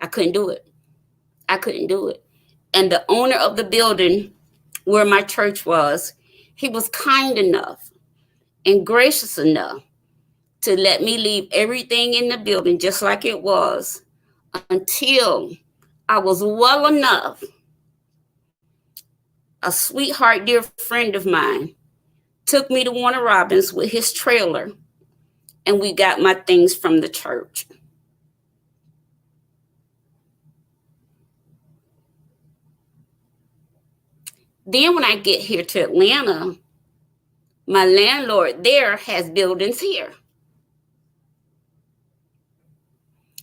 I couldn't do it. And the owner of the building where my church was, he was kind enough and gracious enough to let me leave everything in the building just like it was until I was well enough. A sweetheart, dear friend of mine took me to Warner Robins with his trailer, and we got my things from the church. Then when I get here to Atlanta, my landlord there has buildings here.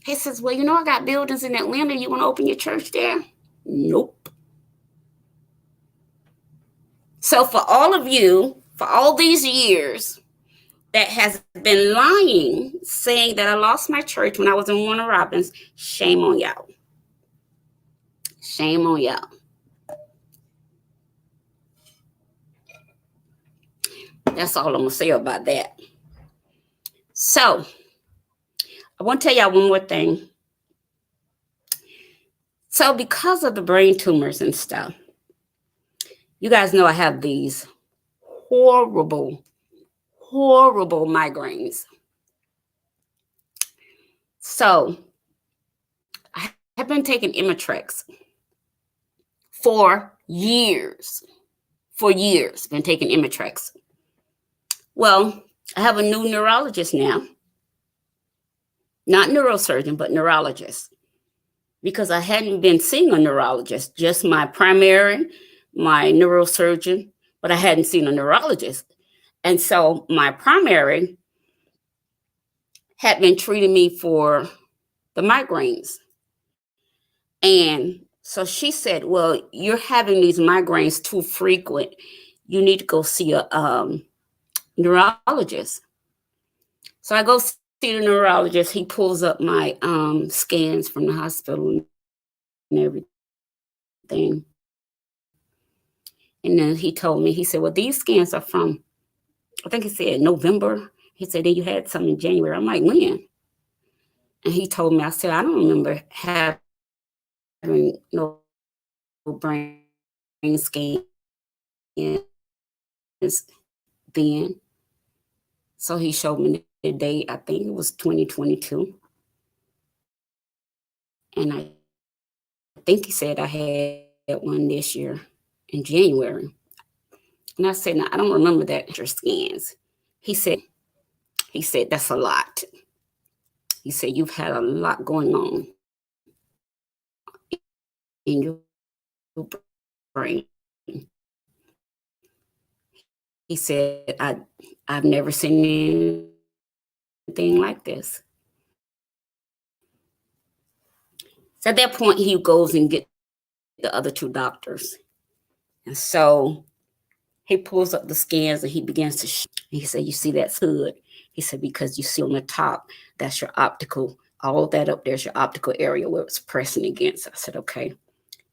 He says, well, I got buildings in Atlanta. You want to open your church there? Nope. So for all of you, for all these years that has been lying, saying that I lost my church when I was in Warner Robins, shame on y'all. Shame on y'all. That's all I'm going to say about that. So I want to tell y'all one more thing. So because of the brain tumors and stuff, you guys know I have these horrible migraines. So I have been taking Imitrex for years. Been taking Imitrex. Well, I have a new neurologist now. Not neurosurgeon, but neurologist. Because I hadn't been seeing a neurologist, just my primary, my neurosurgeon, but I hadn't seen a neurologist. And so my primary had been treating me for the migraines. And so she said, well, you're having these migraines too frequent. You need to go see a neurologist. So I go see the neurologist. He pulls up my scans from the hospital and everything. And then he told me, he said, well, these scans are from, I think he said November. He said, then you had some in January. I'm like, when? And he told me, I said, I don't remember having no brain scans then. So he showed me the date, I think it was 2022. And I think he said I had one this year in January. And I said, no, I don't remember that your scans. He said, that's a lot. He said, you've had a lot going on in your brain. He said, I've never seen anything like this. So at that point, he goes and gets the other two doctors. And so he pulls up the scans and he begins to show. He said, you see, that's good. He said, because you see on the top, that's your optical, all that up there's your optical area where it's pressing against. I said, okay.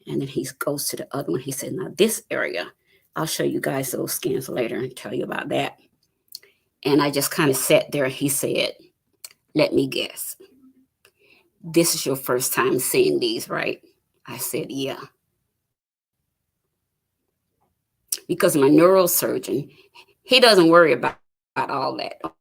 And then he goes to the other one. He said, now this area, I'll show you guys those scans later and tell you about that. And I just kind of sat there. He said, let me guess. This is your first time seeing these, right? I said, yeah. Because my neurosurgeon, he doesn't worry about all that. The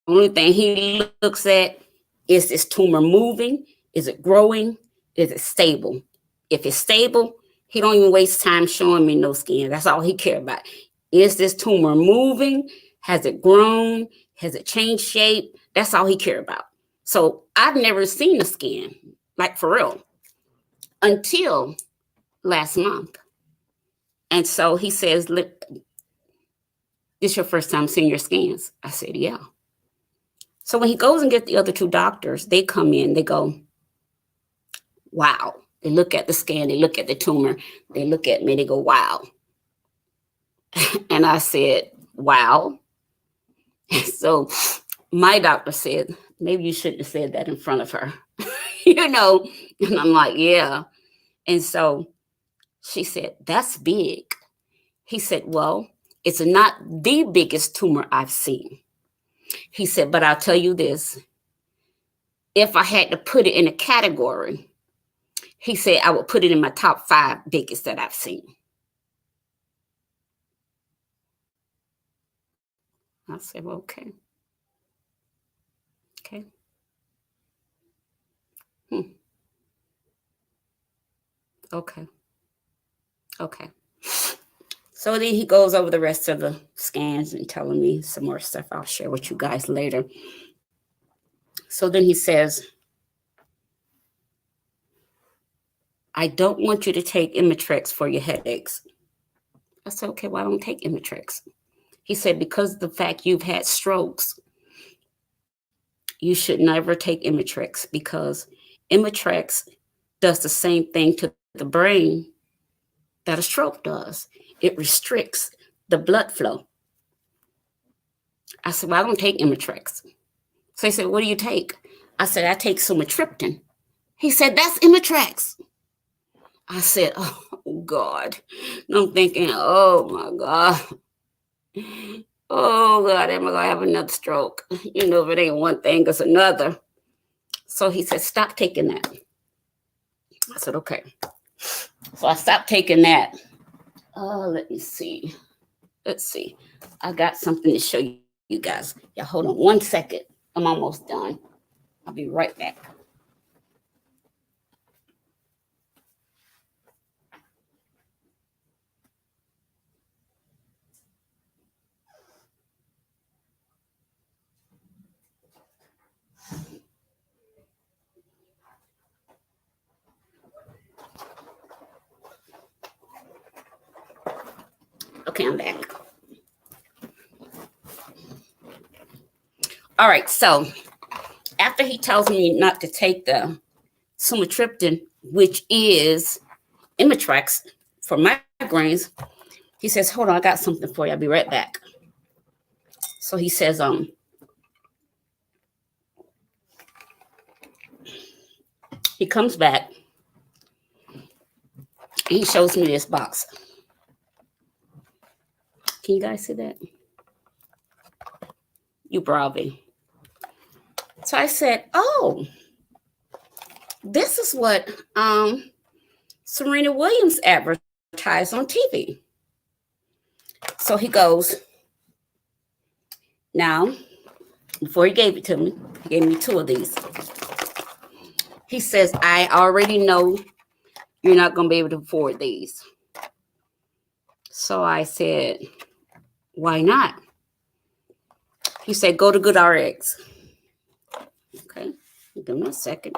only thing he looks at is this tumor moving? Is it growing? Is it stable? If it's stable, he don't even waste time showing me no scan. That's all he cares about. Is this tumor moving? Has it grown? Has it changed shape? That's all he cares about. So I've never seen a scan, like for real, until last month. And so he says, look, this your first time seeing your scans? I said, yeah. So when he goes and gets the other two doctors, they come in, they go, wow. They look at the scan, they look at the tumor, they look at me, they go, wow. And I said, wow. So my doctor said, maybe you shouldn't have said that in front of her, And I'm like, yeah. And so she said, that's big. He said, well, it's not the biggest tumor I've seen. He said, but I'll tell you this. If I had to put it in a category, He said I would put it in my top 5 biggest that I've seen. I said, well, okay. Okay. Okay. Okay. So then he goes over the rest of the scans and telling me some more stuff I'll share with you guys later. So then he says, I don't want you to take Imitrex for your headaches. I said, okay, well, I don't take Imitrex. He said, because of the fact you've had strokes, you should never take Imitrex because Imitrex does the same thing to the brain that a stroke does. It restricts the blood flow. I said, well, I don't take Imitrex. So he said, what do you take? I said, I take sumatriptan. He said, that's Imitrex. I said, oh, God. And I'm thinking, oh, my God. Oh, God, am I going to have another stroke? You know, if it ain't one thing, it's another. So he said, stop taking that. I said, okay. So I stopped taking that. Let me see. Let's see. I got something to show you guys. Yeah, hold on 1 second. I'm almost done. I'll be right back. Okay, I'm back. All right, so after he tells me not to take the sumatriptan, which is Imitrex for migraines, he says, hold on, I got something for you. I'll be right back. So he says, he comes back. He shows me this box. Can you guys see that? You Bravi. So I said, oh, this is what Serena Williams advertised on TV. So he goes, now, before he gave it to me, he gave me 2 of these. He says, I already know you're not going to be able to afford these. So I said, why not? He said, go to GoodRx. Okay, give me a second.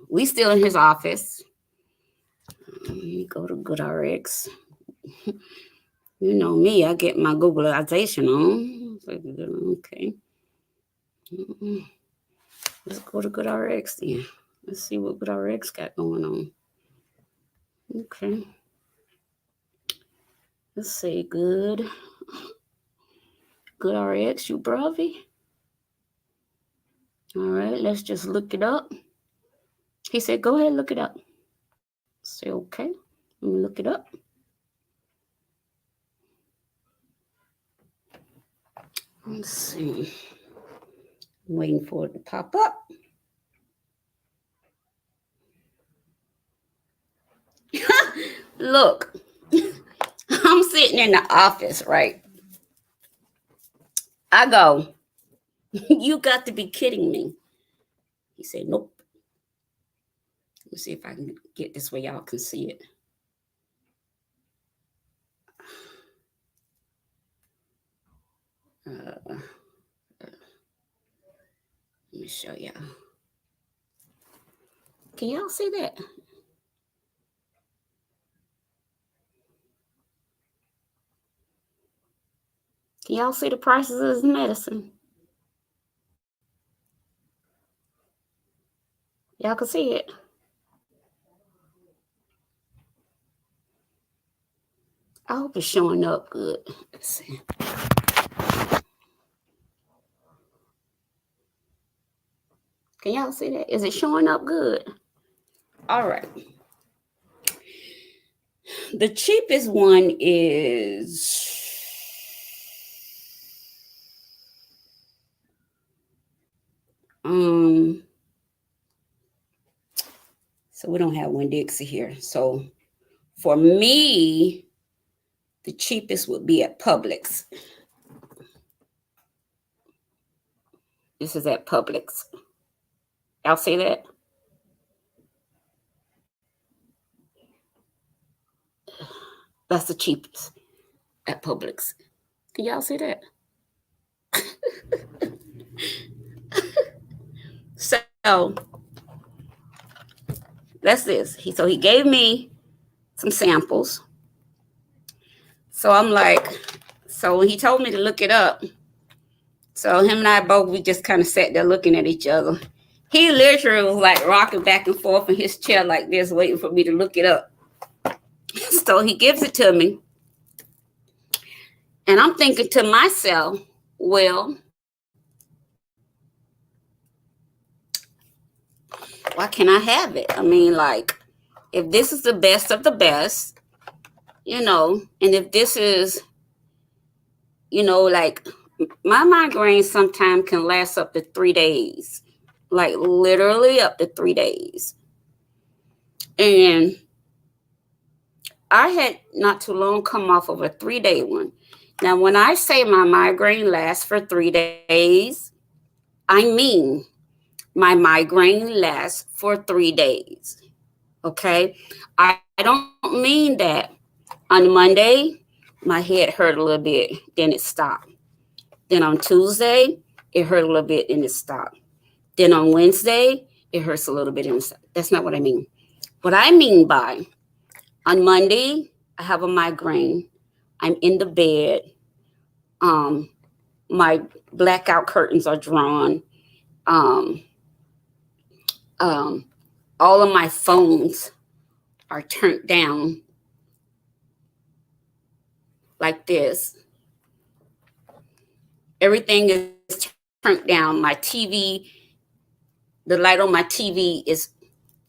We still in his office. Go to GoodRx. You know me, I get my Googleization on. Okay. Let's go to GoodRx then. Let's see what GoodRx got going on. Okay. Let's see. GoodRx, you Bravi. All right, let's just look it up. He said, go ahead, look it up. Say, okay. Let me look it up. Let's see. I'm waiting for it to pop up. Look, I'm sitting in the office, right? I go, you got to be kidding me. He said, nope. Let me see if I can get this where y'all can see it. Let me show y'all. Can y'all see that? Can y'all see the prices of this medicine? Y'all can see it. I hope it's showing up good. Let's see. Can y'all see that? Is it showing up good? All right. The cheapest one is So we don't have Winn-Dixie here. So for me, the cheapest would be at Publix. This is at Publix. Y'all see that? That's the cheapest at Publix. Can y'all see that? So that's this. So he gave me some samples. So I'm like, so he told me to look it up. So him and I both, we just kind of sat there looking at each other. He literally was like rocking back and forth in his chair like this, waiting for me to look it up. So he gives it to me. And I'm thinking to myself, well, why can't I have it? I mean, like, if this is the best of the best, you know, and if this is, you know, like my migraine sometimes can last up to 3 days, like literally up to 3 days. And I had not too long come off of a 3-day one. Now, when I say my migraine lasts for 3 days, I mean my migraine lasts for 3 days. Okay? I don't mean that on Monday, my head hurt a little bit, then it stopped. Then on Tuesday, it hurt a little bit, and it stopped. Then on Wednesday, it hurts a little bit, and it stopped. That's not what I mean. What I mean by on Monday, I have a migraine. I'm in the bed. My blackout curtains are drawn. All of my phones are turned down like this. Everything is turned down. My TV, the light on my TV is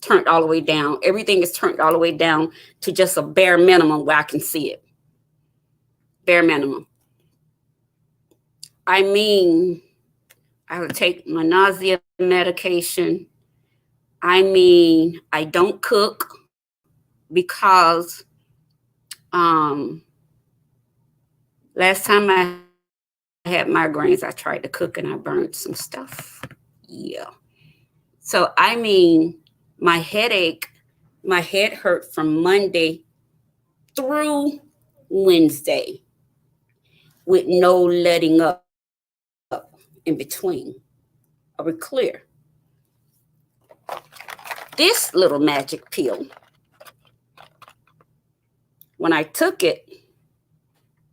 turned all the way down. Everything is turned all the way down to just a bare minimum where I can see it. Bare minimum. I mean, I would take my nausea medication. I mean, I don't cook because last time I had migraines, I tried to cook and I burned some stuff. Yeah. So, I mean, my head hurt from Monday through Wednesday with no letting up in between. Are we clear? This little magic pill, when I took it,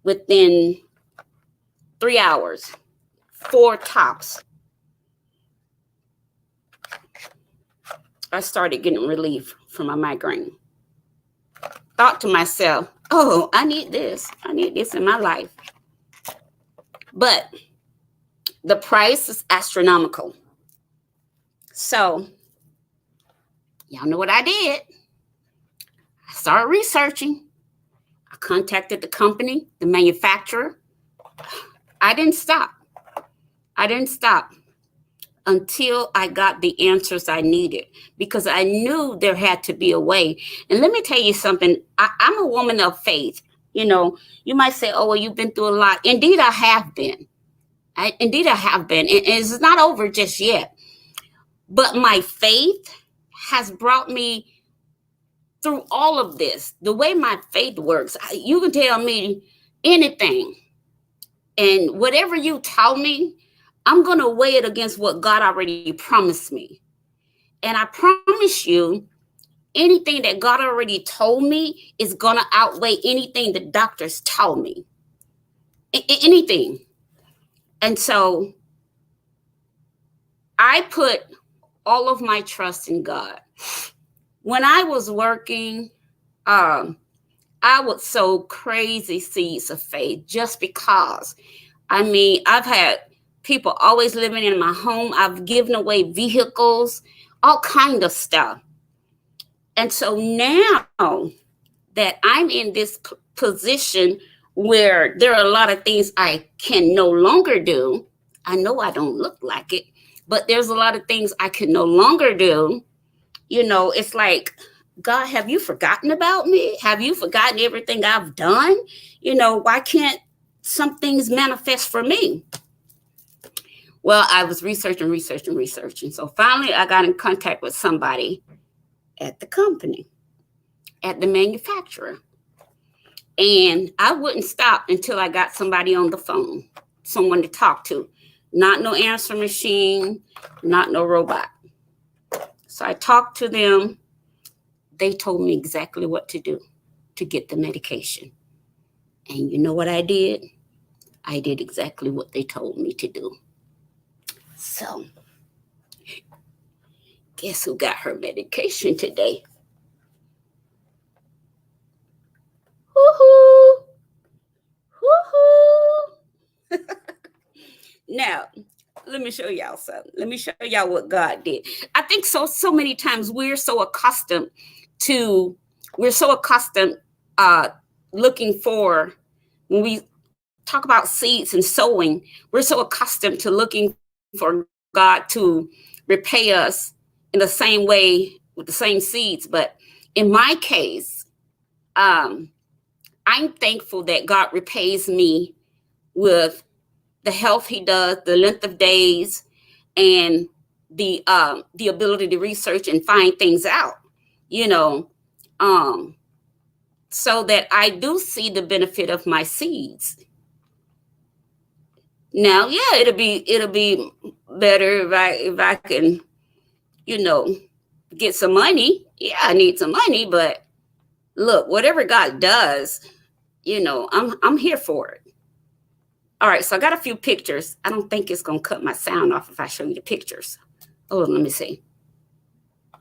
within 3 hours, 4 tops, I started getting relief from my migraine. Thought to myself, oh, I need this. I need this in my life. But the price is astronomical. So, y'all know what I did. I started researching. I contacted the company, the manufacturer. I didn't stop until I got the answers I needed, because I knew there had to be a way. And let me tell you something. I'm a woman of faith. You know, you might say, oh, well, you've been through a lot. Indeed, I have been. Indeed, I have been. And it's not over just yet. But my faith has brought me through all of this. The way my faith works, you can tell me anything. And whatever you tell me, I'm going to weigh it against what God already promised me. And I promise you, anything that God already told me is going to outweigh anything the doctors told me. Anything. And so I put all of my trust in God. When I was working, I would sow crazy seeds of faith just because. I mean, I've had people always living in my home. I've given away vehicles, all kind of stuff. And so now that I'm in this position where there are a lot of things I can no longer do, I know I don't look like it, but there's a lot of things I can no longer do. It's like, God, have you forgotten about me? Have you forgotten everything I've done? Why can't some things manifest for me? Well, I was researching. So finally, I got in contact with somebody at the company, at the manufacturer. And I wouldn't stop until I got somebody on the phone, someone to talk to. Not no answer machine, not no robot. So I talked to them. They told me exactly what to do to get the medication. And you know what I did? I did exactly what they told me to do. So, guess who got her medication today? Woohoo! Woohoo! Now, let me show y'all something. Let me show y'all what God did. I think so many times we're so accustomed to looking for, when we talk about seeds and sowing, we're so accustomed to looking for God to repay us in the same way with the same seeds. But in my case, I'm thankful that God repays me with the health He does, the length of days, and the ability to research and find things out. You know, so that I do see the benefit of my seeds. Now, yeah, it'll be better if I can, you know, get some money. Yeah, I need some money, but look, whatever God does, I'm here for it. All right, so I got a few pictures. I don't think it's gonna cut my sound off if I show you the pictures. Oh, let me see. I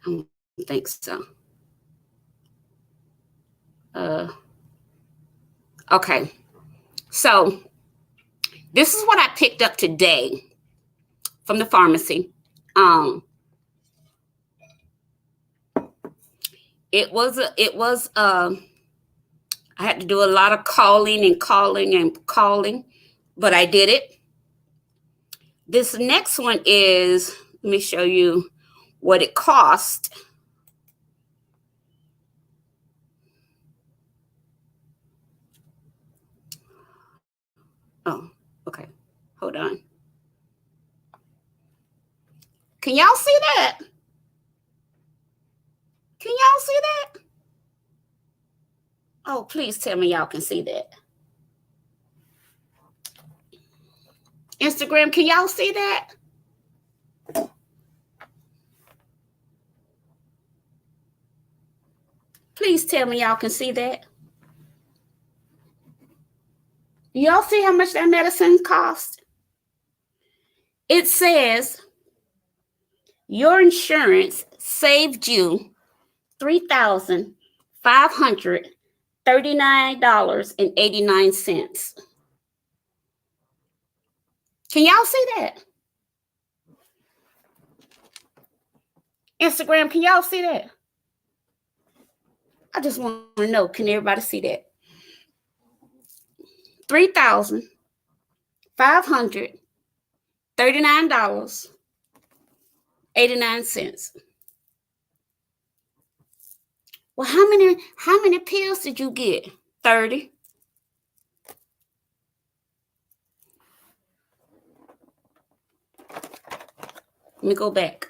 don't think so. Okay, so this is what I picked up today from the pharmacy. It was I had to do a lot of calling, but I did it. This next one is, let me show you what it cost. Oh, okay. Hold on. Can y'all see that? Can y'all see that? Oh, please tell me y'all can see that. Instagram, can y'all see that? Please tell me y'all can see that. Y'all see how much that medicine cost? It says your insurance saved you $3,539.89. Can y'all see that? Instagram, can y'all see that? I just want to know, can everybody see that? $3,539.89. Well, how many pills did you get? 30. Let me go back.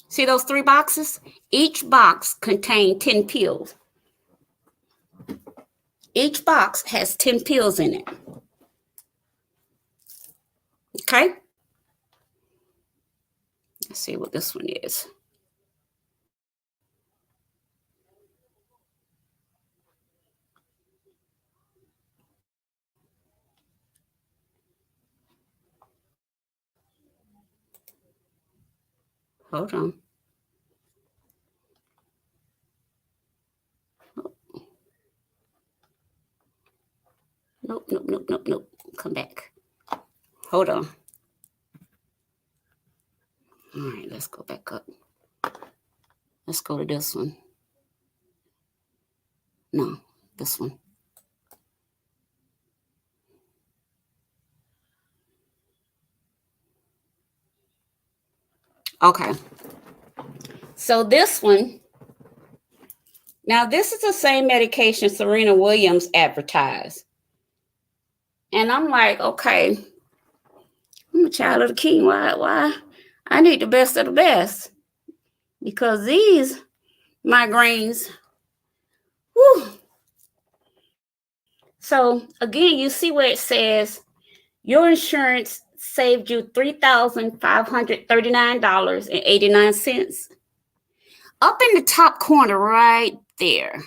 See those 3 boxes? Each box contained 10 pills. Each box has 10 pills in it. Okay? Let's see what this one is. Hold on. Nope. Come back. Hold on. All right, let's go back up. Let's go to this one. No, This one. Okay. So this one, now this is the same medication Serena Williams advertised. And I'm like, okay, I'm a child of the king. Why? I need the best of the best. Because these migraines, whew. So again, you see where it says your insurance saved you $3,539.89. Up in the top corner right there.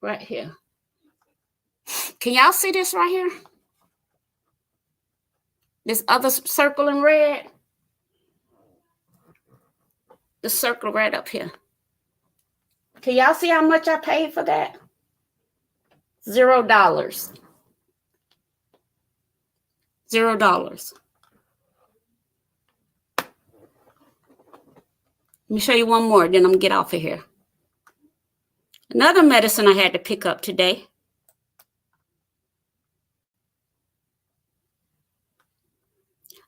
Right here. Can y'all see this right here? This other circle in red? The circle right up here. Can y'all see how much I paid for that? $0. $0. Let me show you one more, then I'm gonna get off of here. Another medicine I had to pick up today.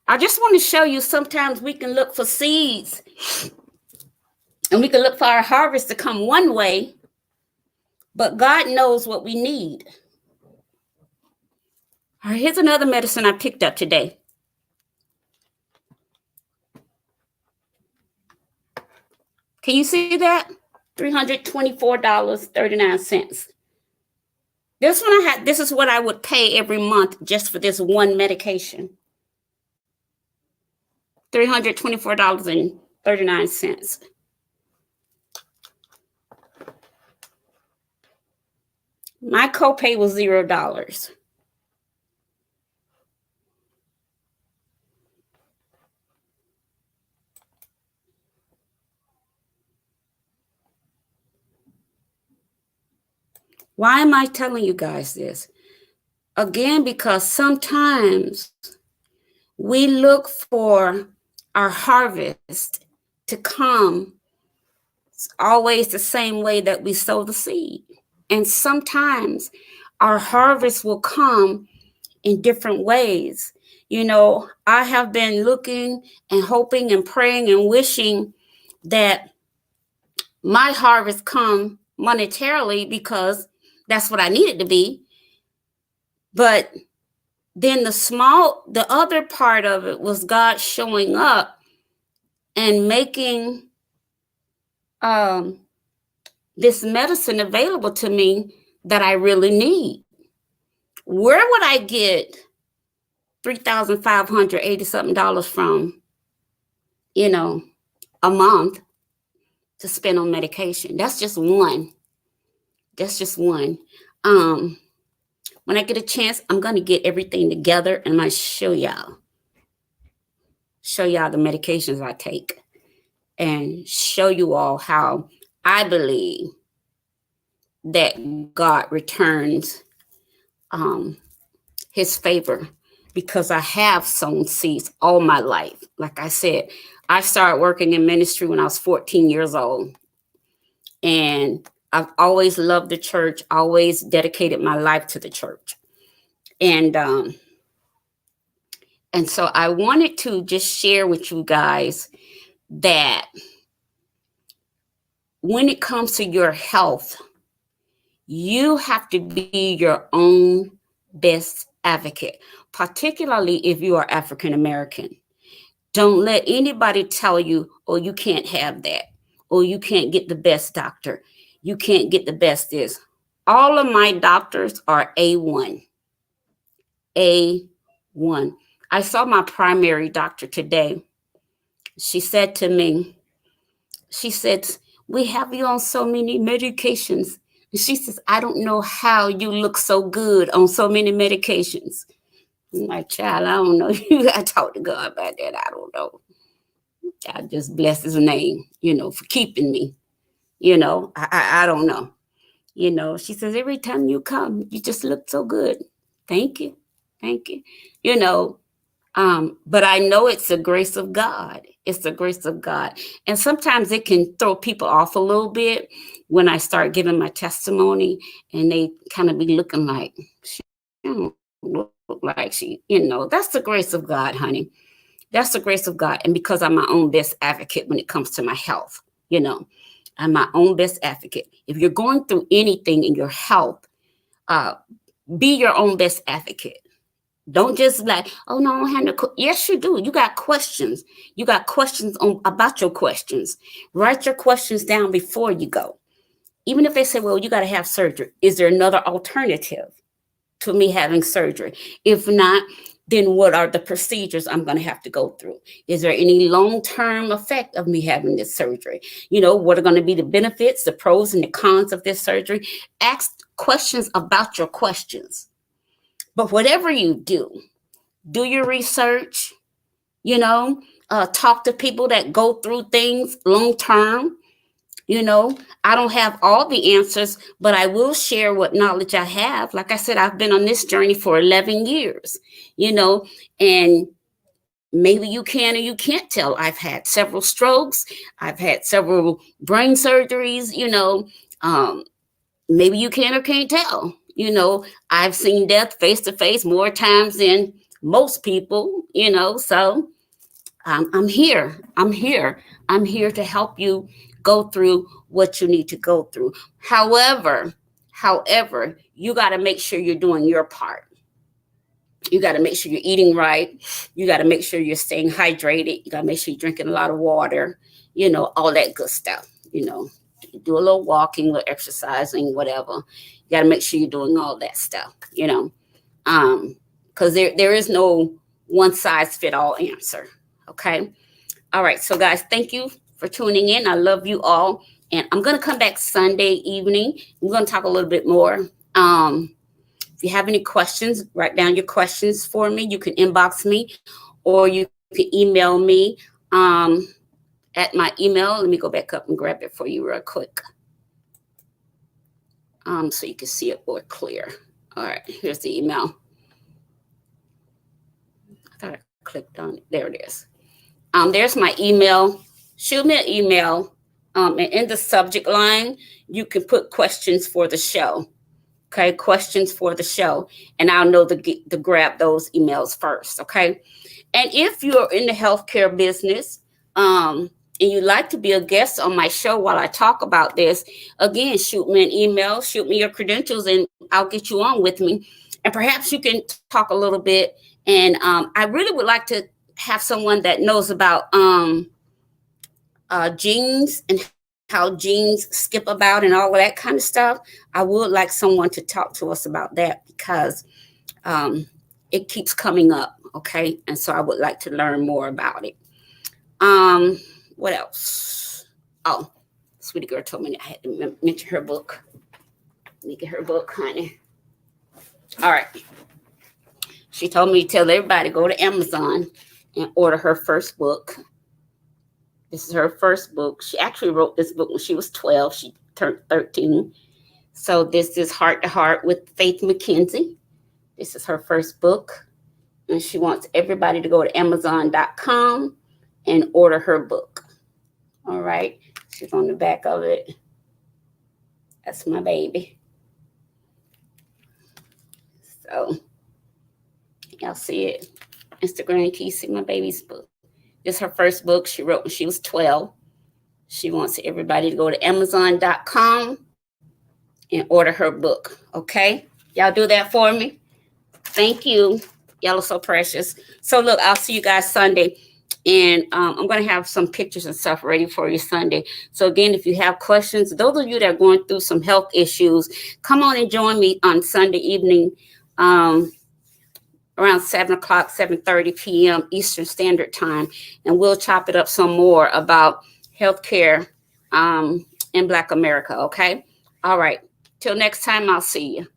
I just want to show you sometimes we can look for seeds and we can look for our harvest to come one way, but God knows what we need. All right, here's another medicine I picked up today. Can you see that? $324.39. This one this is what I would pay every month just for this one medication. $324.39. My copay was $0. Why am I telling you guys this? Again, because sometimes we look for our harvest to come always the same way that we sow the seed. And sometimes our harvest will come in different ways. You know, I have been looking and hoping and praying and wishing that my harvest come monetarily because that's what I need it to be. But then the other part of it was God showing up and making this medicine available to me that I really need. Where would I get $3,580 from, a month to spend on medication? That's just one. When I get a chance, I'm going to get everything together and I'm going to show y'all the medications I take and show you all how I believe that God returns his favor, because I have sown seeds all my life. Like I said, I started working in ministry when I was 14 years old. And I've always loved the church, always dedicated my life to the church. And so I wanted to just share with you guys that when it comes to your health, you have to be your own best advocate, particularly if you are African American. Don't let anybody tell you, oh, you can't have that, or you can't get the best doctor, you can't get the best this. All of my doctors are A1. A1. I saw my primary doctor today. She said to me, we have you on so many medications. And she says, I don't know how you look so good on so many medications. I'm like, child, I don't know. You got to talk to God about that. I don't know. I just bless his name, for keeping me. I don't know. She says, every time you come, you just look so good. Thank you. But I know it's the grace of God. It's the grace of God. And sometimes it can throw people off a little bit when I start giving my testimony and they kind of be looking like, she don't look like that's the grace of God, honey. That's the grace of God. And because I'm my own best advocate when it comes to my health, I'm my own best advocate. If you're going through anything in your health, uh, be your own best advocate. Don't just like, oh no, I don't have no. Yes, you do. You got questions. You got questions about your questions. Write your questions down before you go. Even if they say, well, you got to have surgery. Is there another alternative to me having surgery? If not, then what are the procedures I'm going to have to go through? Is there any long-term effect of me having this surgery? What are going to be the benefits, the pros and the cons of this surgery? Ask questions about your questions. But whatever you do your research, talk to people that go through things long term. I don't have all the answers, but I will share what knowledge I have. Like I said, I've been on this journey for 11 years, and maybe you can or you can't tell. I've had several strokes. I've had several brain surgeries, maybe you can or can't tell. I've seen death face to face more times than most people, so I'm here. I'm here. I'm here to help you go through what you need to go through. However, you got to make sure you're doing your part. You got to make sure you're eating right. You got to make sure you're staying hydrated. You got to make sure you're drinking a lot of water, all that good stuff, do a little walking, a little exercising, whatever. You got to make sure you're doing all that stuff, because there is no one size fit all answer. Okay. All right. So guys, thank you for tuning in. I love you all. And I'm going to come back Sunday evening. We're going to talk a little bit more. If you have any questions, write down your questions for me. You can inbox me or you can email me at my email. Let me go back up and grab it for you real quick. So you can see it more clear. All right, here's the email. I thought I clicked on it. There it is. There's my email. Shoot me an email. And in the subject line, you can put questions for the show. Okay, questions for the show. And I'll know to grab those emails first. Okay. And if you're in the healthcare business, and you'd like to be a guest on my show while I talk about this, again, shoot me an email, shoot me your credentials, and I'll get you on with me. And perhaps you can talk a little bit. And I really would like to have someone that knows about genes and how genes skip about and all of that kind of stuff. I would like someone to talk to us about that because it keeps coming up. Okay. And so I would like to learn more about it. What else? Oh, sweetie girl told me I had to mention her book. Let me get her book, honey. All right. She told me to tell everybody to go to Amazon and order her first book. This is her first book. She actually wrote this book when she was 12. She turned 13. So this is Heart to Heart with Faith McKenzie. This is her first book. And she wants everybody to go to Amazon.com and order her book. All right. She's on the back of it. That's my baby. So y'all see it. Instagram, can you see my baby's book? This is her first book she wrote when she was 12. She wants everybody to go to Amazon.com and order her book. Okay? Y'all do that for me? Thank you. Y'all are so precious. So look, I'll see you guys Sunday. And I'm going to have some pictures and stuff ready for you Sunday. So again, if you have questions, those of you that are going through some health issues, come on and join me on Sunday evening around 7 o'clock, 7:30 p.m. Eastern Standard Time. And we'll chop it up some more about healthcare in Black America. Okay. All right. Till next time, I'll see you.